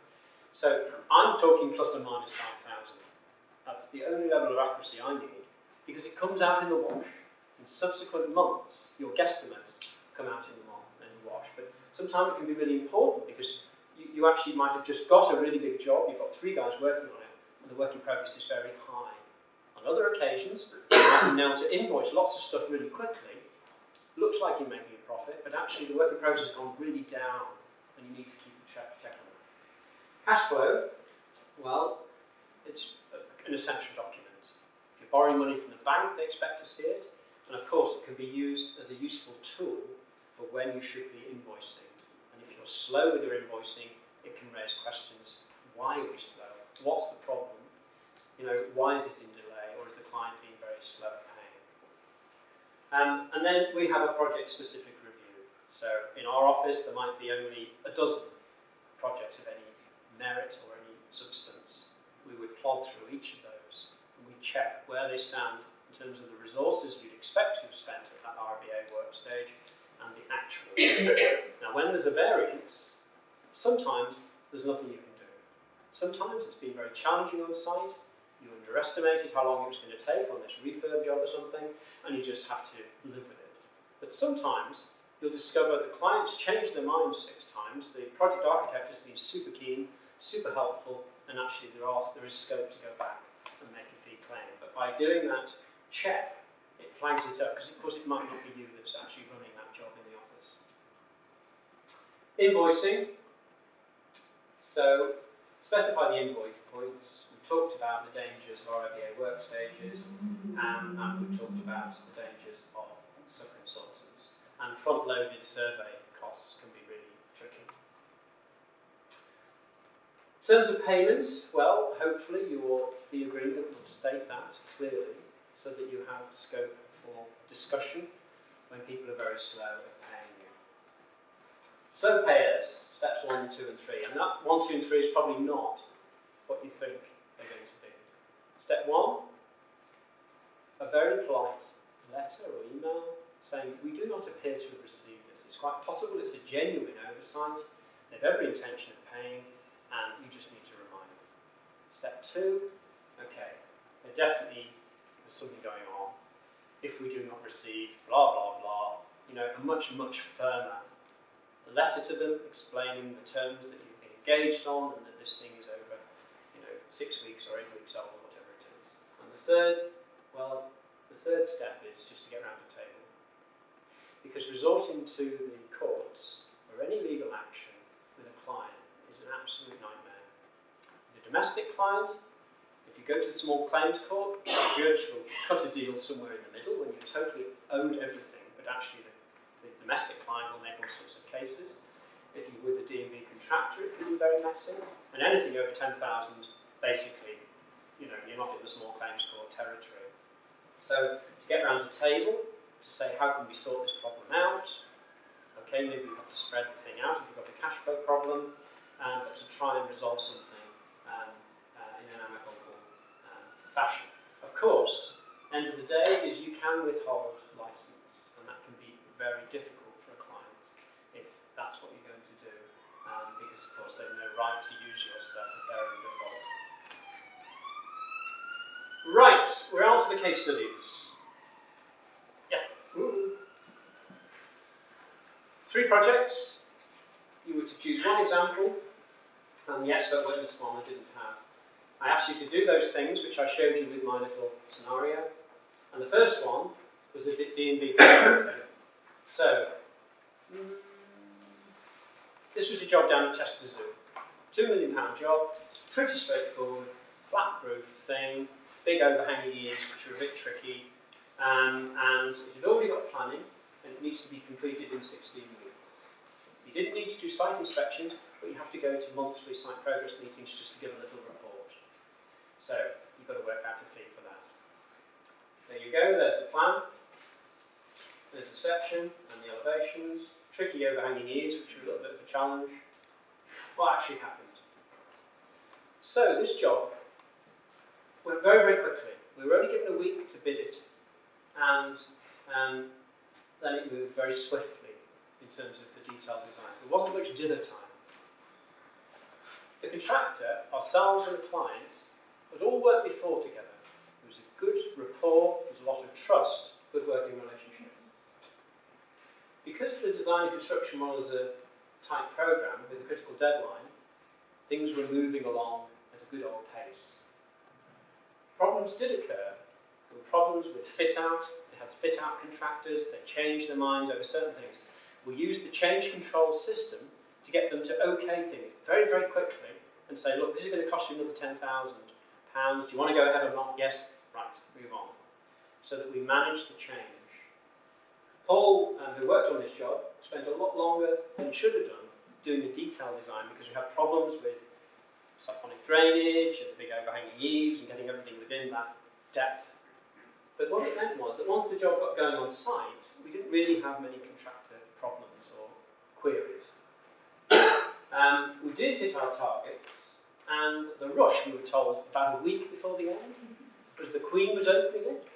So I'm talking plus or minus 5,000. That's the only level of accuracy I need, because it comes out in the wash. In subsequent months, your guesstimates come out in the wash. But sometimes it can be really important because you actually might have just got a really big job, you've got 3 guys working on it, and the work in progress is very high. On other occasions, you might be able to invoice lots of stuff really quickly, looks like you're making a profit, but actually the work in progress has gone really down, and you need to keep a check on that. Cash flow, well, it's an essential document. If you're borrowing money from the bank, they expect to see it, and of course it can be used as a useful tool for when you should be invoicing. And if you're slow with your invoicing, it can raise questions. Why are we slow? What's the problem? You know, why is it in delay, or is the client being very slow at paying? And then we have a project-specific review. So in our office, there might be only a dozen projects of any merit or any substance. We would plod through each of those, and we check where they stand in terms of the resources you'd expect to have spent at that RBA work stage, and the actual. Now when there's a variance, sometimes there's nothing you can do. Sometimes it's been very challenging on site, you underestimated how long it was going to take on this refurb job or something, and you just have to live with it. But sometimes you'll discover the client's changed their mind 6 times, the project architect has been super keen, super helpful, and actually there is scope to go back and make a fee claim. But by doing that check, it flags it up, because of course it might not be you that's actually running that job in the office. Invoicing. So, specify the invoice points. We talked about the dangers of RIBA work stages, and we talked about the dangers of subconsultants. And and front-loaded survey costs can be really tricky. In terms of payments, well, hopefully the agreement will state that clearly so that you have scope for discussion when people are very slow at paying you. Slow payers, steps 1, 2 and 3, and that 1, 2 and 3 is probably not what you think they're going to be. Step 1, a very polite letter or email saying, we do not appear to have received this. It's quite possible it's a genuine oversight. They have every intention of paying, and you just need to remind them. Step 2, okay, there's something going on. If we do not receive blah, blah, blah, a much, much firmer letter to them explaining the terms that you've been engaged on and that this thing is over, 6 weeks or 8 weeks old or whatever it is. And the third step is just to get around the table. Because resorting to the courts or any legal action with a client is an absolute nightmare. The domestic client, if you go to the small claims court, the judge will cut a deal somewhere in the middle when you're totally owed everything, but actually the domestic client will make all sorts of cases. If you're with a D&B contractor, it can be very messy. And anything over 10,000, basically, you're not in the small claims court territory. So to get around the table, to say how can we sort this problem out, okay, maybe we have to spread the thing out if you've got a cash flow problem, but to try and resolve something in an amicable fashion. Of course, end of the day is you can withhold license, and that can be very difficult for a client if that's what you're going to do, because of course they have no right to use your stuff if they're in default. Right, we're on to the case studies. Yeah. Ooh. 3 projects. You were to choose one example, and the expert witness one I didn't have. I asked you to do those things which I showed you with my little scenario, and the first one was a D&B project. So, this was a job down at Chester Zoo. £2 million job, pretty straightforward, flat-roof thing, big overhanging eaves which were a bit tricky, and it had already got planning, and it needs to be completed in 16 weeks. You didn't need to do site inspections, but you have to go to monthly site progress meetings just to give a little report. So, you've got to work out a fee for that. There you go, there's the plan. There's the section and the elevations, tricky overhanging eaves, which are a little bit of a challenge. What actually happened? So, this job went very, very quickly. We were only given a week to bid it, and then it moved very swiftly in terms of the detailed design. There wasn't much dither time. The contractor, ourselves and the client, had all worked before together. There was a good rapport, there was a lot of trust, good working relationship. Because the design and construction was a tight program with a critical deadline, things were moving along at a good old pace. Problems did occur. There were problems with fit-out. They had fit-out contractors. They changed their minds over certain things. We used the change control system to get them to okay things very, very quickly and say, look, this is going to cost you another £10,000. Do you want to go ahead or not? Yes. Right, move on. So that we managed the change. Paul, who worked on this job, spent a lot longer than he should have done doing the detail design because we had problems with siphonic drainage and the big overhanging eaves and getting everything within that depth. But what it meant was that once the job got going on site, we didn't really have many contractor problems or queries. We did hit our targets, and the rush, we were told, about a week before the end, because the Queen was opening it.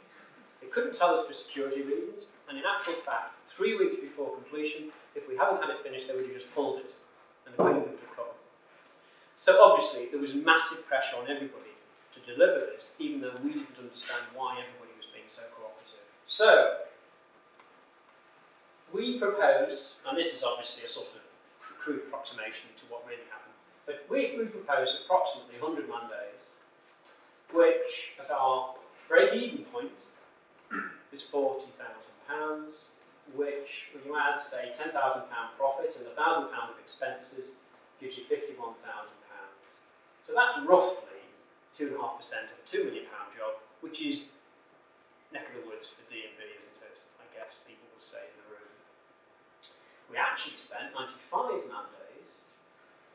They couldn't tell us for security reasons, and in actual fact, 3 weeks before completion, if we hadn't had it finished, they would have just pulled it, and the Queen would have come. So obviously, there was massive pressure on everybody to deliver this, even though we didn't understand why everybody was being so cooperative. So, we proposed, and this is obviously a sort of crude approximation to what really happened, but we proposed approximately 100 man days, which at our break-even point is £40,000, which when you add, say, £10,000 profit and £1,000 of expenses, gives you £51,000. So that's roughly 2.5% of a £2 million job, which is neck of the woods for D&B, isn't it? I guess people will say in the room. We actually spent 95 man days,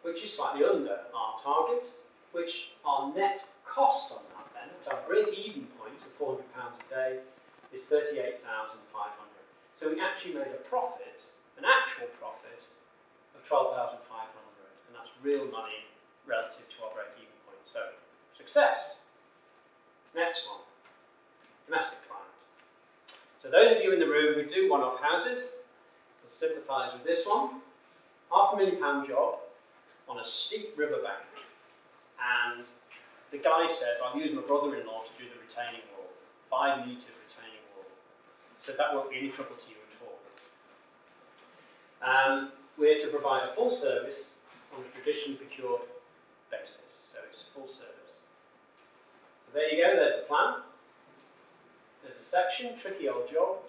which is slightly under our target, which our net cost on that then, at our break-even point of £400 a day, is 38,500. So we actually made a profit, an actual profit, of 12,500, and that's real money relative to our break-even point. So, success. Next one, domestic client. So those of you in the room who do one-off houses will sympathise with this one. £500,000 job on a steep riverbank, and the guy says, I'll use my brother-in-law to do the retaining wall, 5-metre retaining wall, so that won't be any trouble to you at all. We're to provide a full service on a traditionally procured basis, so it's a full service. So there you go, there's the plan. There's a section, tricky old job.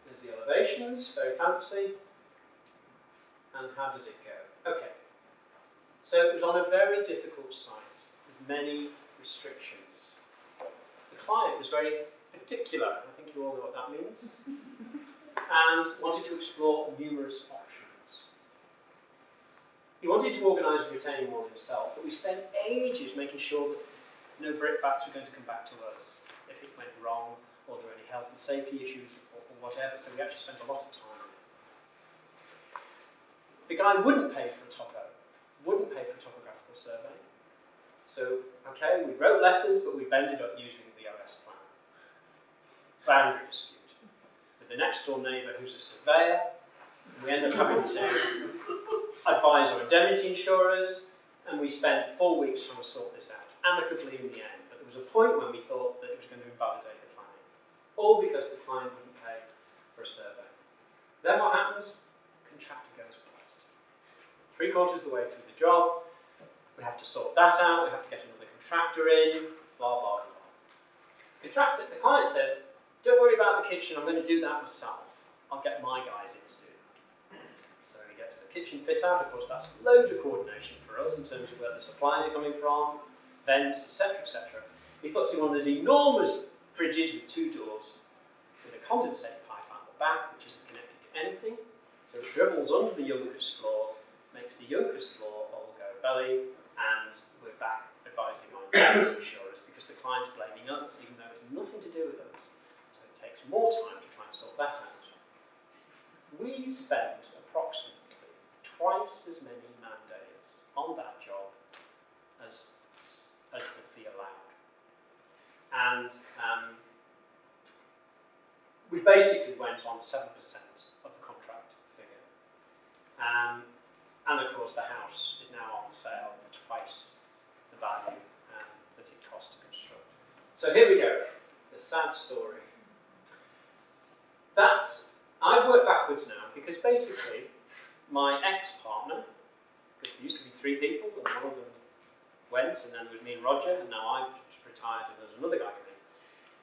There's the elevations, very fancy. And how does it go? Okay. So it was on a very difficult site with many restrictions. The client was very particular, I think you all know what that means, and wanted to explore numerous options. He wanted to organise a retaining wall himself, but we spent ages making sure that no brickbats were going to come back to us if it went wrong, or there were any health and safety issues, or whatever, so we actually spent a lot of time on it. The guy wouldn't pay for a topo, wouldn't pay for a topographical survey. So, okay, we wrote letters, but we ended up using the OS plan. Boundary dispute. With the next door neighbour who's a surveyor, we ended up having to advise our indemnity insurers, and we spent 4 weeks trying to sort this out, amicably in the end. But there was a point when we thought that it was going to invalidate the planning, all because the client wouldn't pay for a survey. Then what happens? Contractor goes bust. 3/4 of the way through the job, we have to sort that out, we have to get another contractor in, blah, blah, blah. The client says, don't worry about the kitchen, I'm going to do that myself. I'll get my guys in to do that. So he gets the kitchen fit out, of course that's loads of coordination for us in terms of where the supplies are coming from, vents, etc., etc. He puts in one of those enormous fridges with 2 doors, with a condensate pipe out the back, which isn't connected to anything. So it dribbles under the Junkers floor, makes the Junkers floor all go belly, and we're back advising our indemnity insurers because the client's blaming us, even though it's nothing to do with us. So it takes more time to try and sort that out. We spent approximately twice as many man days on that job as the fee allowed. And we basically went on 7% of the contract figure. And of course the house is now on sale for twice the value that it cost to construct. So here we go, the sad story. I've worked backwards now because basically my ex-partner, because there used to be 3 people and one of them went, and then there was me and Roger, and now I've retired and there's another guy coming,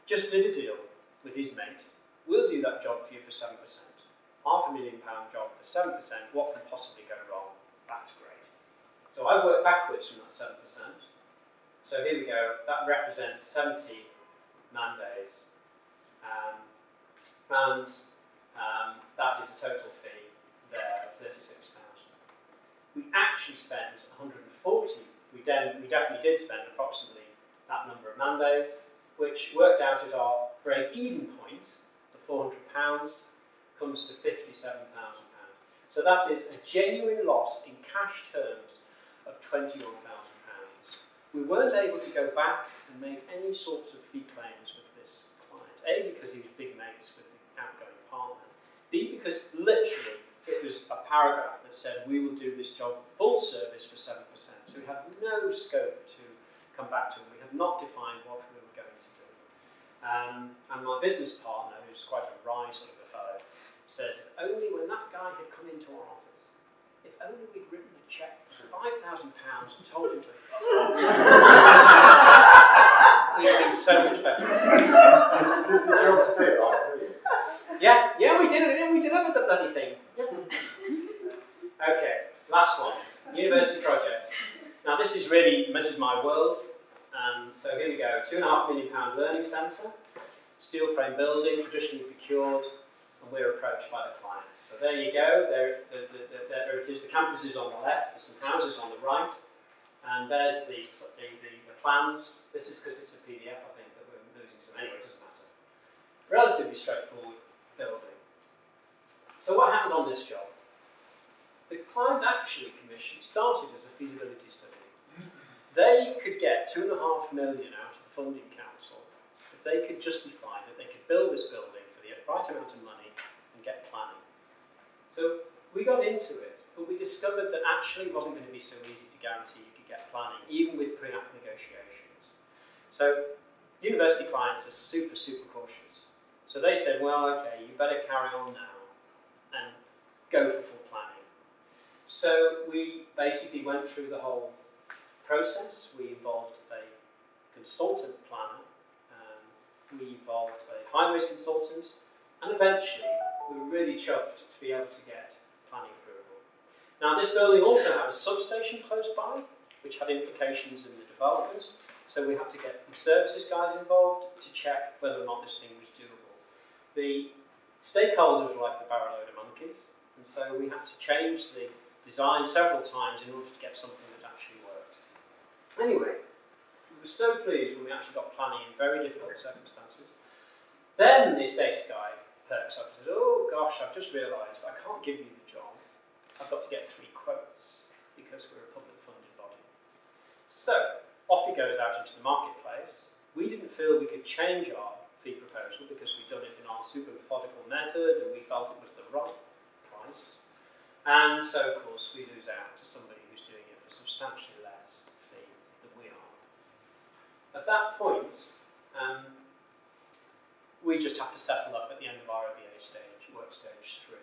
just did a deal with his mate. We'll do that job for you for 7%. £500,000 job for 7%, what can possibly go wrong? That's great. So I've worked backwards from that 7%. So here we go, that represents 70 man days. That is a total fee there of 36,000. We actually spent 140. We definitely did spend approximately that number of man days, which worked out at our break-even point, the £400, comes to £57,000. So that is a genuine loss in cash terms of £21,000. We weren't able to go back and make any sorts of fee claims with this client. A, because he was big mates with the outgoing partner. B, because literally it was a paragraph that said we will do this job full service for 7%. So we had no scope to come back to, and we had not defined what we were going to do. And my business partner, who's quite a wry sort of a fellow, says that only when that guy had come into our office, if only we'd written a cheque for £5,000 and told him to, we'd have been so much better. Did the job fit off, really? Yeah, we did it. Yeah, we delivered the bloody thing. Yeah. Okay, last one. University project. Now this is my world. So here we go. £2.5 million learning centre, steel frame building, traditionally procured, and we're approached by the clients. So there you go, there it is, the campus is on the left, there's some houses on the right, and there's the plans. This is because it's a PDF, I think, that we're losing some anyway, it doesn't matter. Relatively straightforward building. So what happened on this job? The client actually started as a feasibility study. They could get £2.5 million out of the funding council if they could justify that they could build this building for the right amount of money and get planning. So we got into it, but we discovered that actually it wasn't going to be so easy to guarantee you could get planning, even with pre-app negotiations. So university clients are super, super cautious. So they said, well, okay, you better carry on now and go for full planning. So we basically went through the whole process. We involved a consultant planner, we involved a highways consultant, and eventually we were really chuffed to be able to get planning approval. Now this building also had a substation close by, which had implications in the development, so we had to get the services guys involved to check whether or not this thing was doable. The stakeholders were like a barrel load of monkeys, and so we had to change the design several times in order to get something that actually worked. Anyway, we were so pleased when we actually got planning in very difficult circumstances. Then the estates guy perks up and says, oh gosh, I've just realised I can't give you the job. I've got to get 3 quotes because we're a public funded body. So, off he goes out into the marketplace. We didn't feel we could change our fee proposal because we'd done it in our super methodical method and we felt it was the right price. And so, of course, we lose out to somebody who's doing it for substantially less fee than we are. At that point, we just have to settle up at the end of our OBA stage, work stage 3.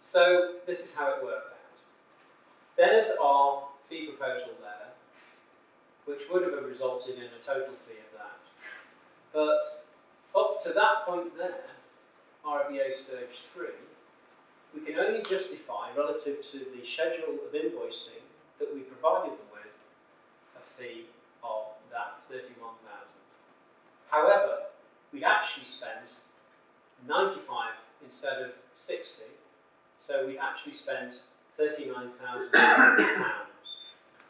So this is how it worked out. There's our fee proposal there, which would have resulted in a total fee of that. But up to that point there, our OBA stage 3, we can only justify relative to the schedule of invoicing that we provided them with a fee of that 31,000. However, we'd actually spent 95 instead of 60, so we actually spent £39,000.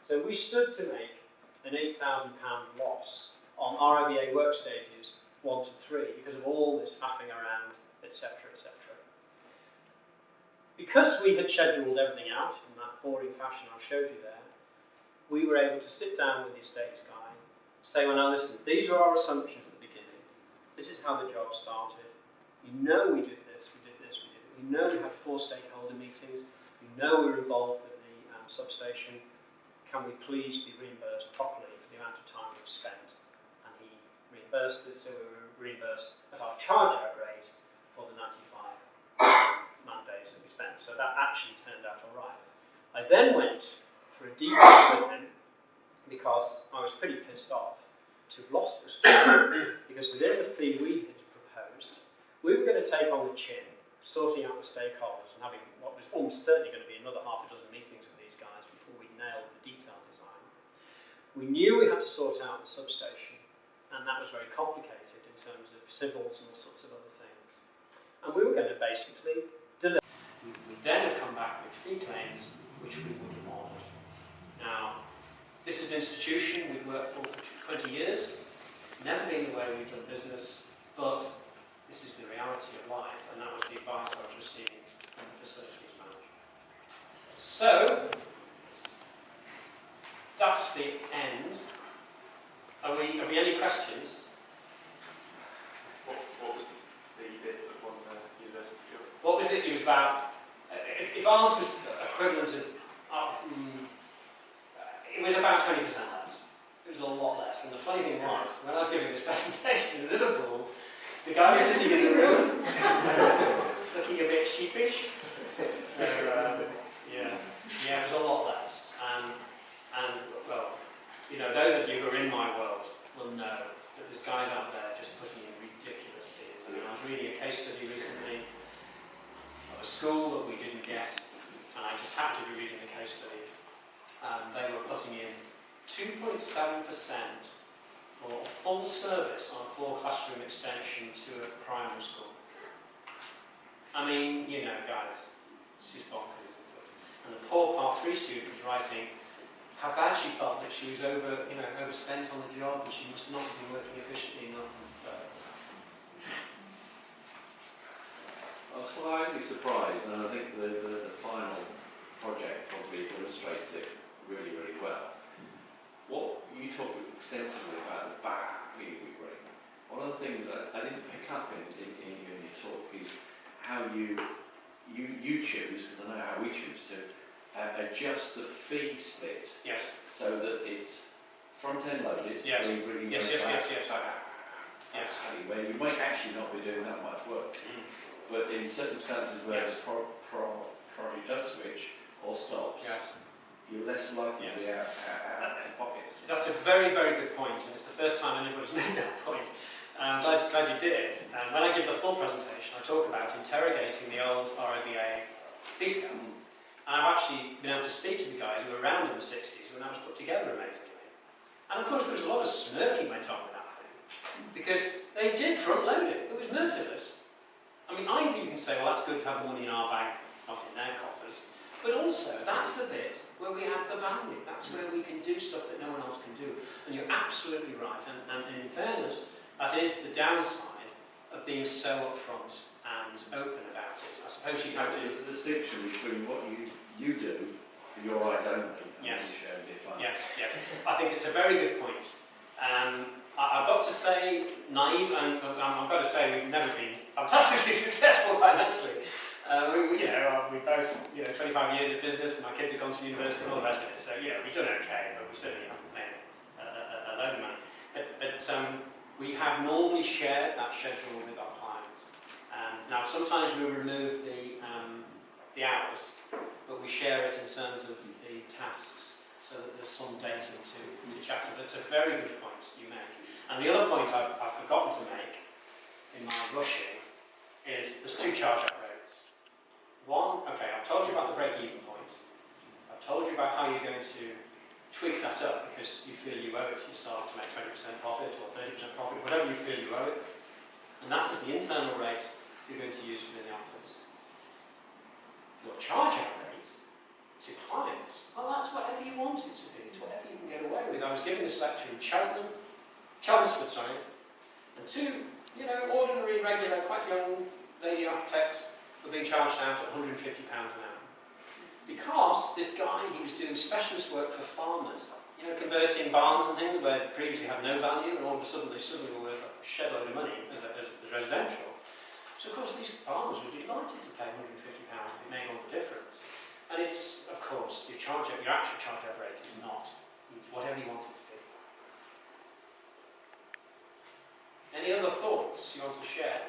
So we stood to make an £8,000 loss on our OBA work stages 1 to 3 because of all this faffing around, etc., etc. Because we had scheduled everything out in that boring fashion I showed you there, we were able to sit down with the estates guy, say, well, now listen, these are our assumptions at the beginning. This is how the job started. You know we did this, we did this, we did it. You know we had 4 stakeholder meetings. You know we were involved with the substation. Can we please be reimbursed properly for the amount of time we've spent? And he reimbursed us, so we were reimbursed at our charge-out rate for the 95 man days that we spent. So that actually turned out all right. I then went for a debrief with him because I was pretty pissed off to have lost this because within the fee we had proposed, we were going to take on the chin, sorting out the stakeholders and having what was almost certainly going to be another half a dozen meetings with these guys before we nailed the detailed design. We knew we had to sort out the substation, and that was very complicated in terms of civils and all sorts of other things. And we were going to basically deliver. We then have come back with fee claims which we would have honoured. Now, this is an institution we've worked for 20 years. It's never been the way we've done business, but this is the reality of life, and that was the advice I was receiving from the facilities manager. So, that's the end. Have we any questions? What was the bit that won the university job? What was it? It was about, if ours was equivalent to, it was about 20% less. It was a lot less. And the funny thing was, when I was giving this presentation in Liverpool, the guy was sitting in the room, looking a bit sheepish. So, yeah, it was a lot less. And well, you know, those of you who are in my world will know that there's guys out there just putting in ridiculous fees. I mean, I was reading a case study recently of a school that we didn't get, and I just happened to be reading the case study. They were putting in 2.7% for a full service on a 4 classroom extension to a primary school. I mean, you know, guys, she's bonkers, isn't it? And the poor Part 3 student was writing how bad she felt that she was overspent on the job and she must not be working efficiently enough. I was slightly surprised, and I think the final project probably illustrates it really, really well. What you talk extensively about the value we bring. One of the things I didn't pick up in your talk is how you choose, because I know how we choose to, adjust the fee split. Yes. So that it's front-end loaded. Yes. Really Yes. Yes. Where you might actually not be doing that much work. But in circumstances where the project does switch or stops, you're less likely to be out of pocket. That's a very, very good point, and it's the first time anybody's made that point. I'm glad you did. When I give the full presentation, I talk about interrogating the old ROBA fee scale. And I've actually been able to speak to the guys who were around in the 60s when that was put together, amazingly. And of course, there was a lot of smirking went on with that thing, because they did front load it. It was merciless. I mean, either you can say, well, that's good to have the money in our bank, not in their coffers, but also, that's the bit where we add the value. That's where we can do stuff that no one else can do. And you're absolutely right. And in fairness, that is the downside of being so upfront and open about it. I suppose you have to... There's a distinction between what you do for your eyes only and what you share with your clients. Yes. I think it's a very good point. I've got to say, naive, and I've got to say we've never been fantastically successful financially. We both, 25 years of business, and my kids have gone to university and all the rest of it. So, we've done okay, but we certainly haven't made a load of money. But we have normally shared that schedule with our clients. Now, sometimes we remove the hours, but we share it in terms of the tasks, so that there's some data to chat to. But it's a very good point you make. And the other point I've forgotten to make in my rushing is there's two charge-out rates. One, I've told you about the break-even point. I've told you about how you're going to tweak that up because you feel you owe it to yourself to make 20% profit or 30% profit, whatever you feel you owe it. And that is the internal rate you're going to use within the office. Your charge-out rate to clients, well, that's whatever you want it to be. It's whatever you can get away with. I was giving this lecture in Chelmsford, and two, ordinary, regular, quite young lady architects were being charged out at £150 an hour. Because this guy, he was doing specialist work for farmers, converting barns and things where previously had no value, and all of a sudden they were worth a shed load of money as residential. So of course these farmers were delighted to pay £150 if it made all the difference. And it's, of course, your actual charge-out rate is not. It's whatever you want it to be. Any other thoughts you want to share?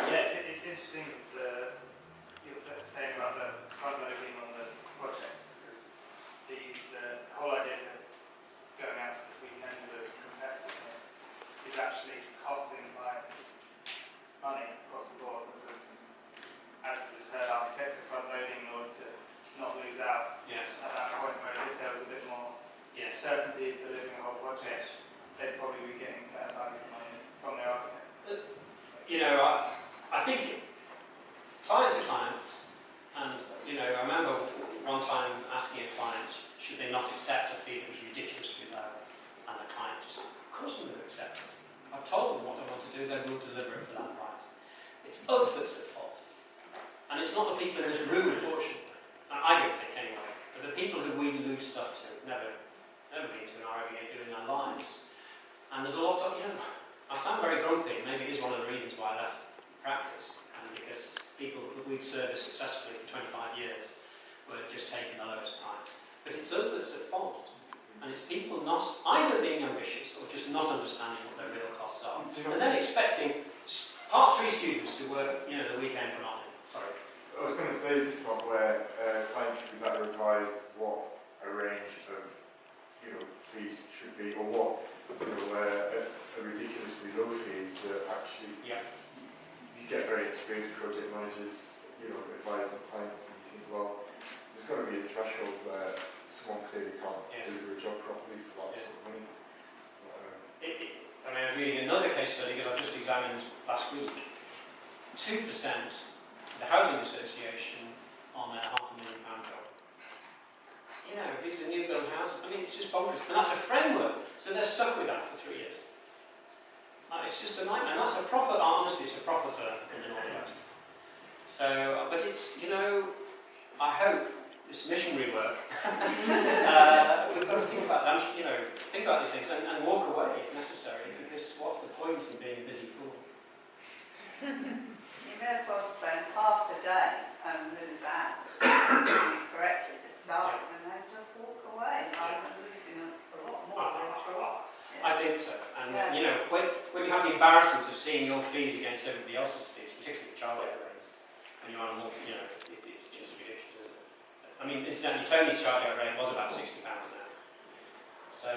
Yeah, it's interesting that you're saying about the front-loading on the projects, because the whole idea of going out for the weekend with competitiveness is actually costing clients money across the board, because as we just heard, architects are front-loading in order to not lose out at that point, whereas if there was a bit more certainty of delivering a whole project, they'd probably be getting better value for money from their architects. I think clients are clients, and I remember one time asking a client, should they not accept a fee that was ridiculously low, and the client just, of course they will accept it. I've told them what they want to do, they will deliver it for that price. It's us that's at fault, and it's not the people in this room, unfortunately. I don't think anyway, but the people who we lose stuff to, never been to an ROBA doing their lives. And there's a lot of, I sound very grumpy, maybe it is one of the reasons why I left practice, and because people that we've serviced successfully for 25 years were just taking the lowest price. But it's us that's at fault, and it's people not either being ambitious or just not understanding what their real costs are, and then expecting Part 3 students to work, the weekend for nothing. Sorry. I was going to say, is this one where clients should be better advised what a range of fees should be, or what a ridiculously low fee is that actually you get very experienced project managers advising clients, and you think, well, there's got to be a threshold where someone clearly can't do their job properly for that sort of money. I'm reading another case study because I've just examined last week 2% the housing association on their £500,000 job. You know, these are new build houses. I mean, it's just bonkers. And that's a framework, so they're stuck with that for 3 years. It's just a nightmare. And that's a proper, honestly, it's a proper firm in the Northwest. So, but it's, you know, I hope this missionary work, we've got to think about that, you know, think about these things and walk away if necessary, because what's the point in being a busy fool? You may as well spend half the day and lose out correctly to start with, and then just walk away rather than losing a lot more later on. I think so. And, you know, when you have the embarrassment of seeing your fees against everybody else's fees, particularly childcare rates, and you're on a multi, you know, it's just ridiculous, isn't it? I mean, incidentally, Tony's childcare rate was about £60 an hour. So,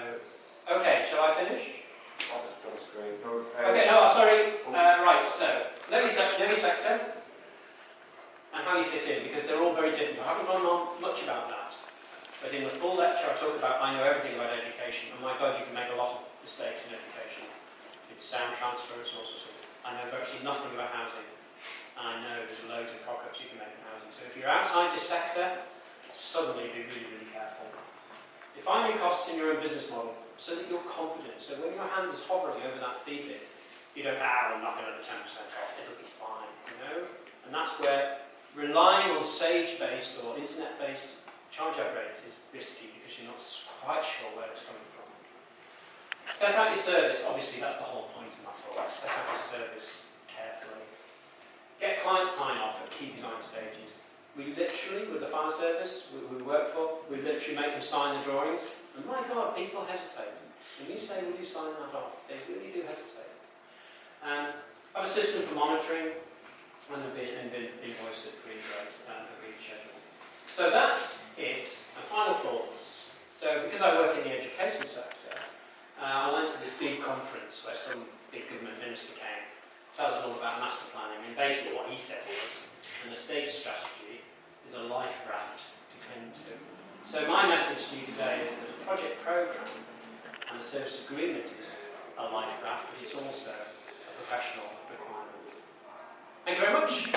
okay, shall I finish? That was great. No, Okay, no, sorry. Right, so, know your sector and how you fit in, because they're all very different. I haven't gone on much about that. But in the full lecture, I talk about I know everything about education, and my God, you can make a lot of mistakes in education. It's sound transfers, all sorts of things. I know virtually nothing about housing, and I know there's loads of cock-ups you can make in housing. So if you're outside your sector, suddenly be really, really careful. Define your costs in your own business model so that you're confident. So when your hand is hovering over that fee bit, you don't, I'm not going to 10% off, it'll be fine, you know? And that's where relying on Sage-based or internet-based charge-out rates is risky because you're not quite sure where it's coming from. Set out your service, obviously that's the whole point of that all. Set out your service carefully. Get client sign-off at key design stages. We literally, with the fire service we work for, we literally make them sign the drawings. And my God, people hesitate. When you say, will you sign that off? They really do hesitate. Have a system for monitoring and invoice at agreed rate and agreed schedule. So that's it. And final thoughts. So because I work in the education sector, I went to this big conference where some big government minister came to tell us all about master planning. And basically what he said was, an estate strategy is a life raft to cling to. So my message to you today is that a project programme and a service agreement is a life raft, but it's also a professional requirement. Thank you very much.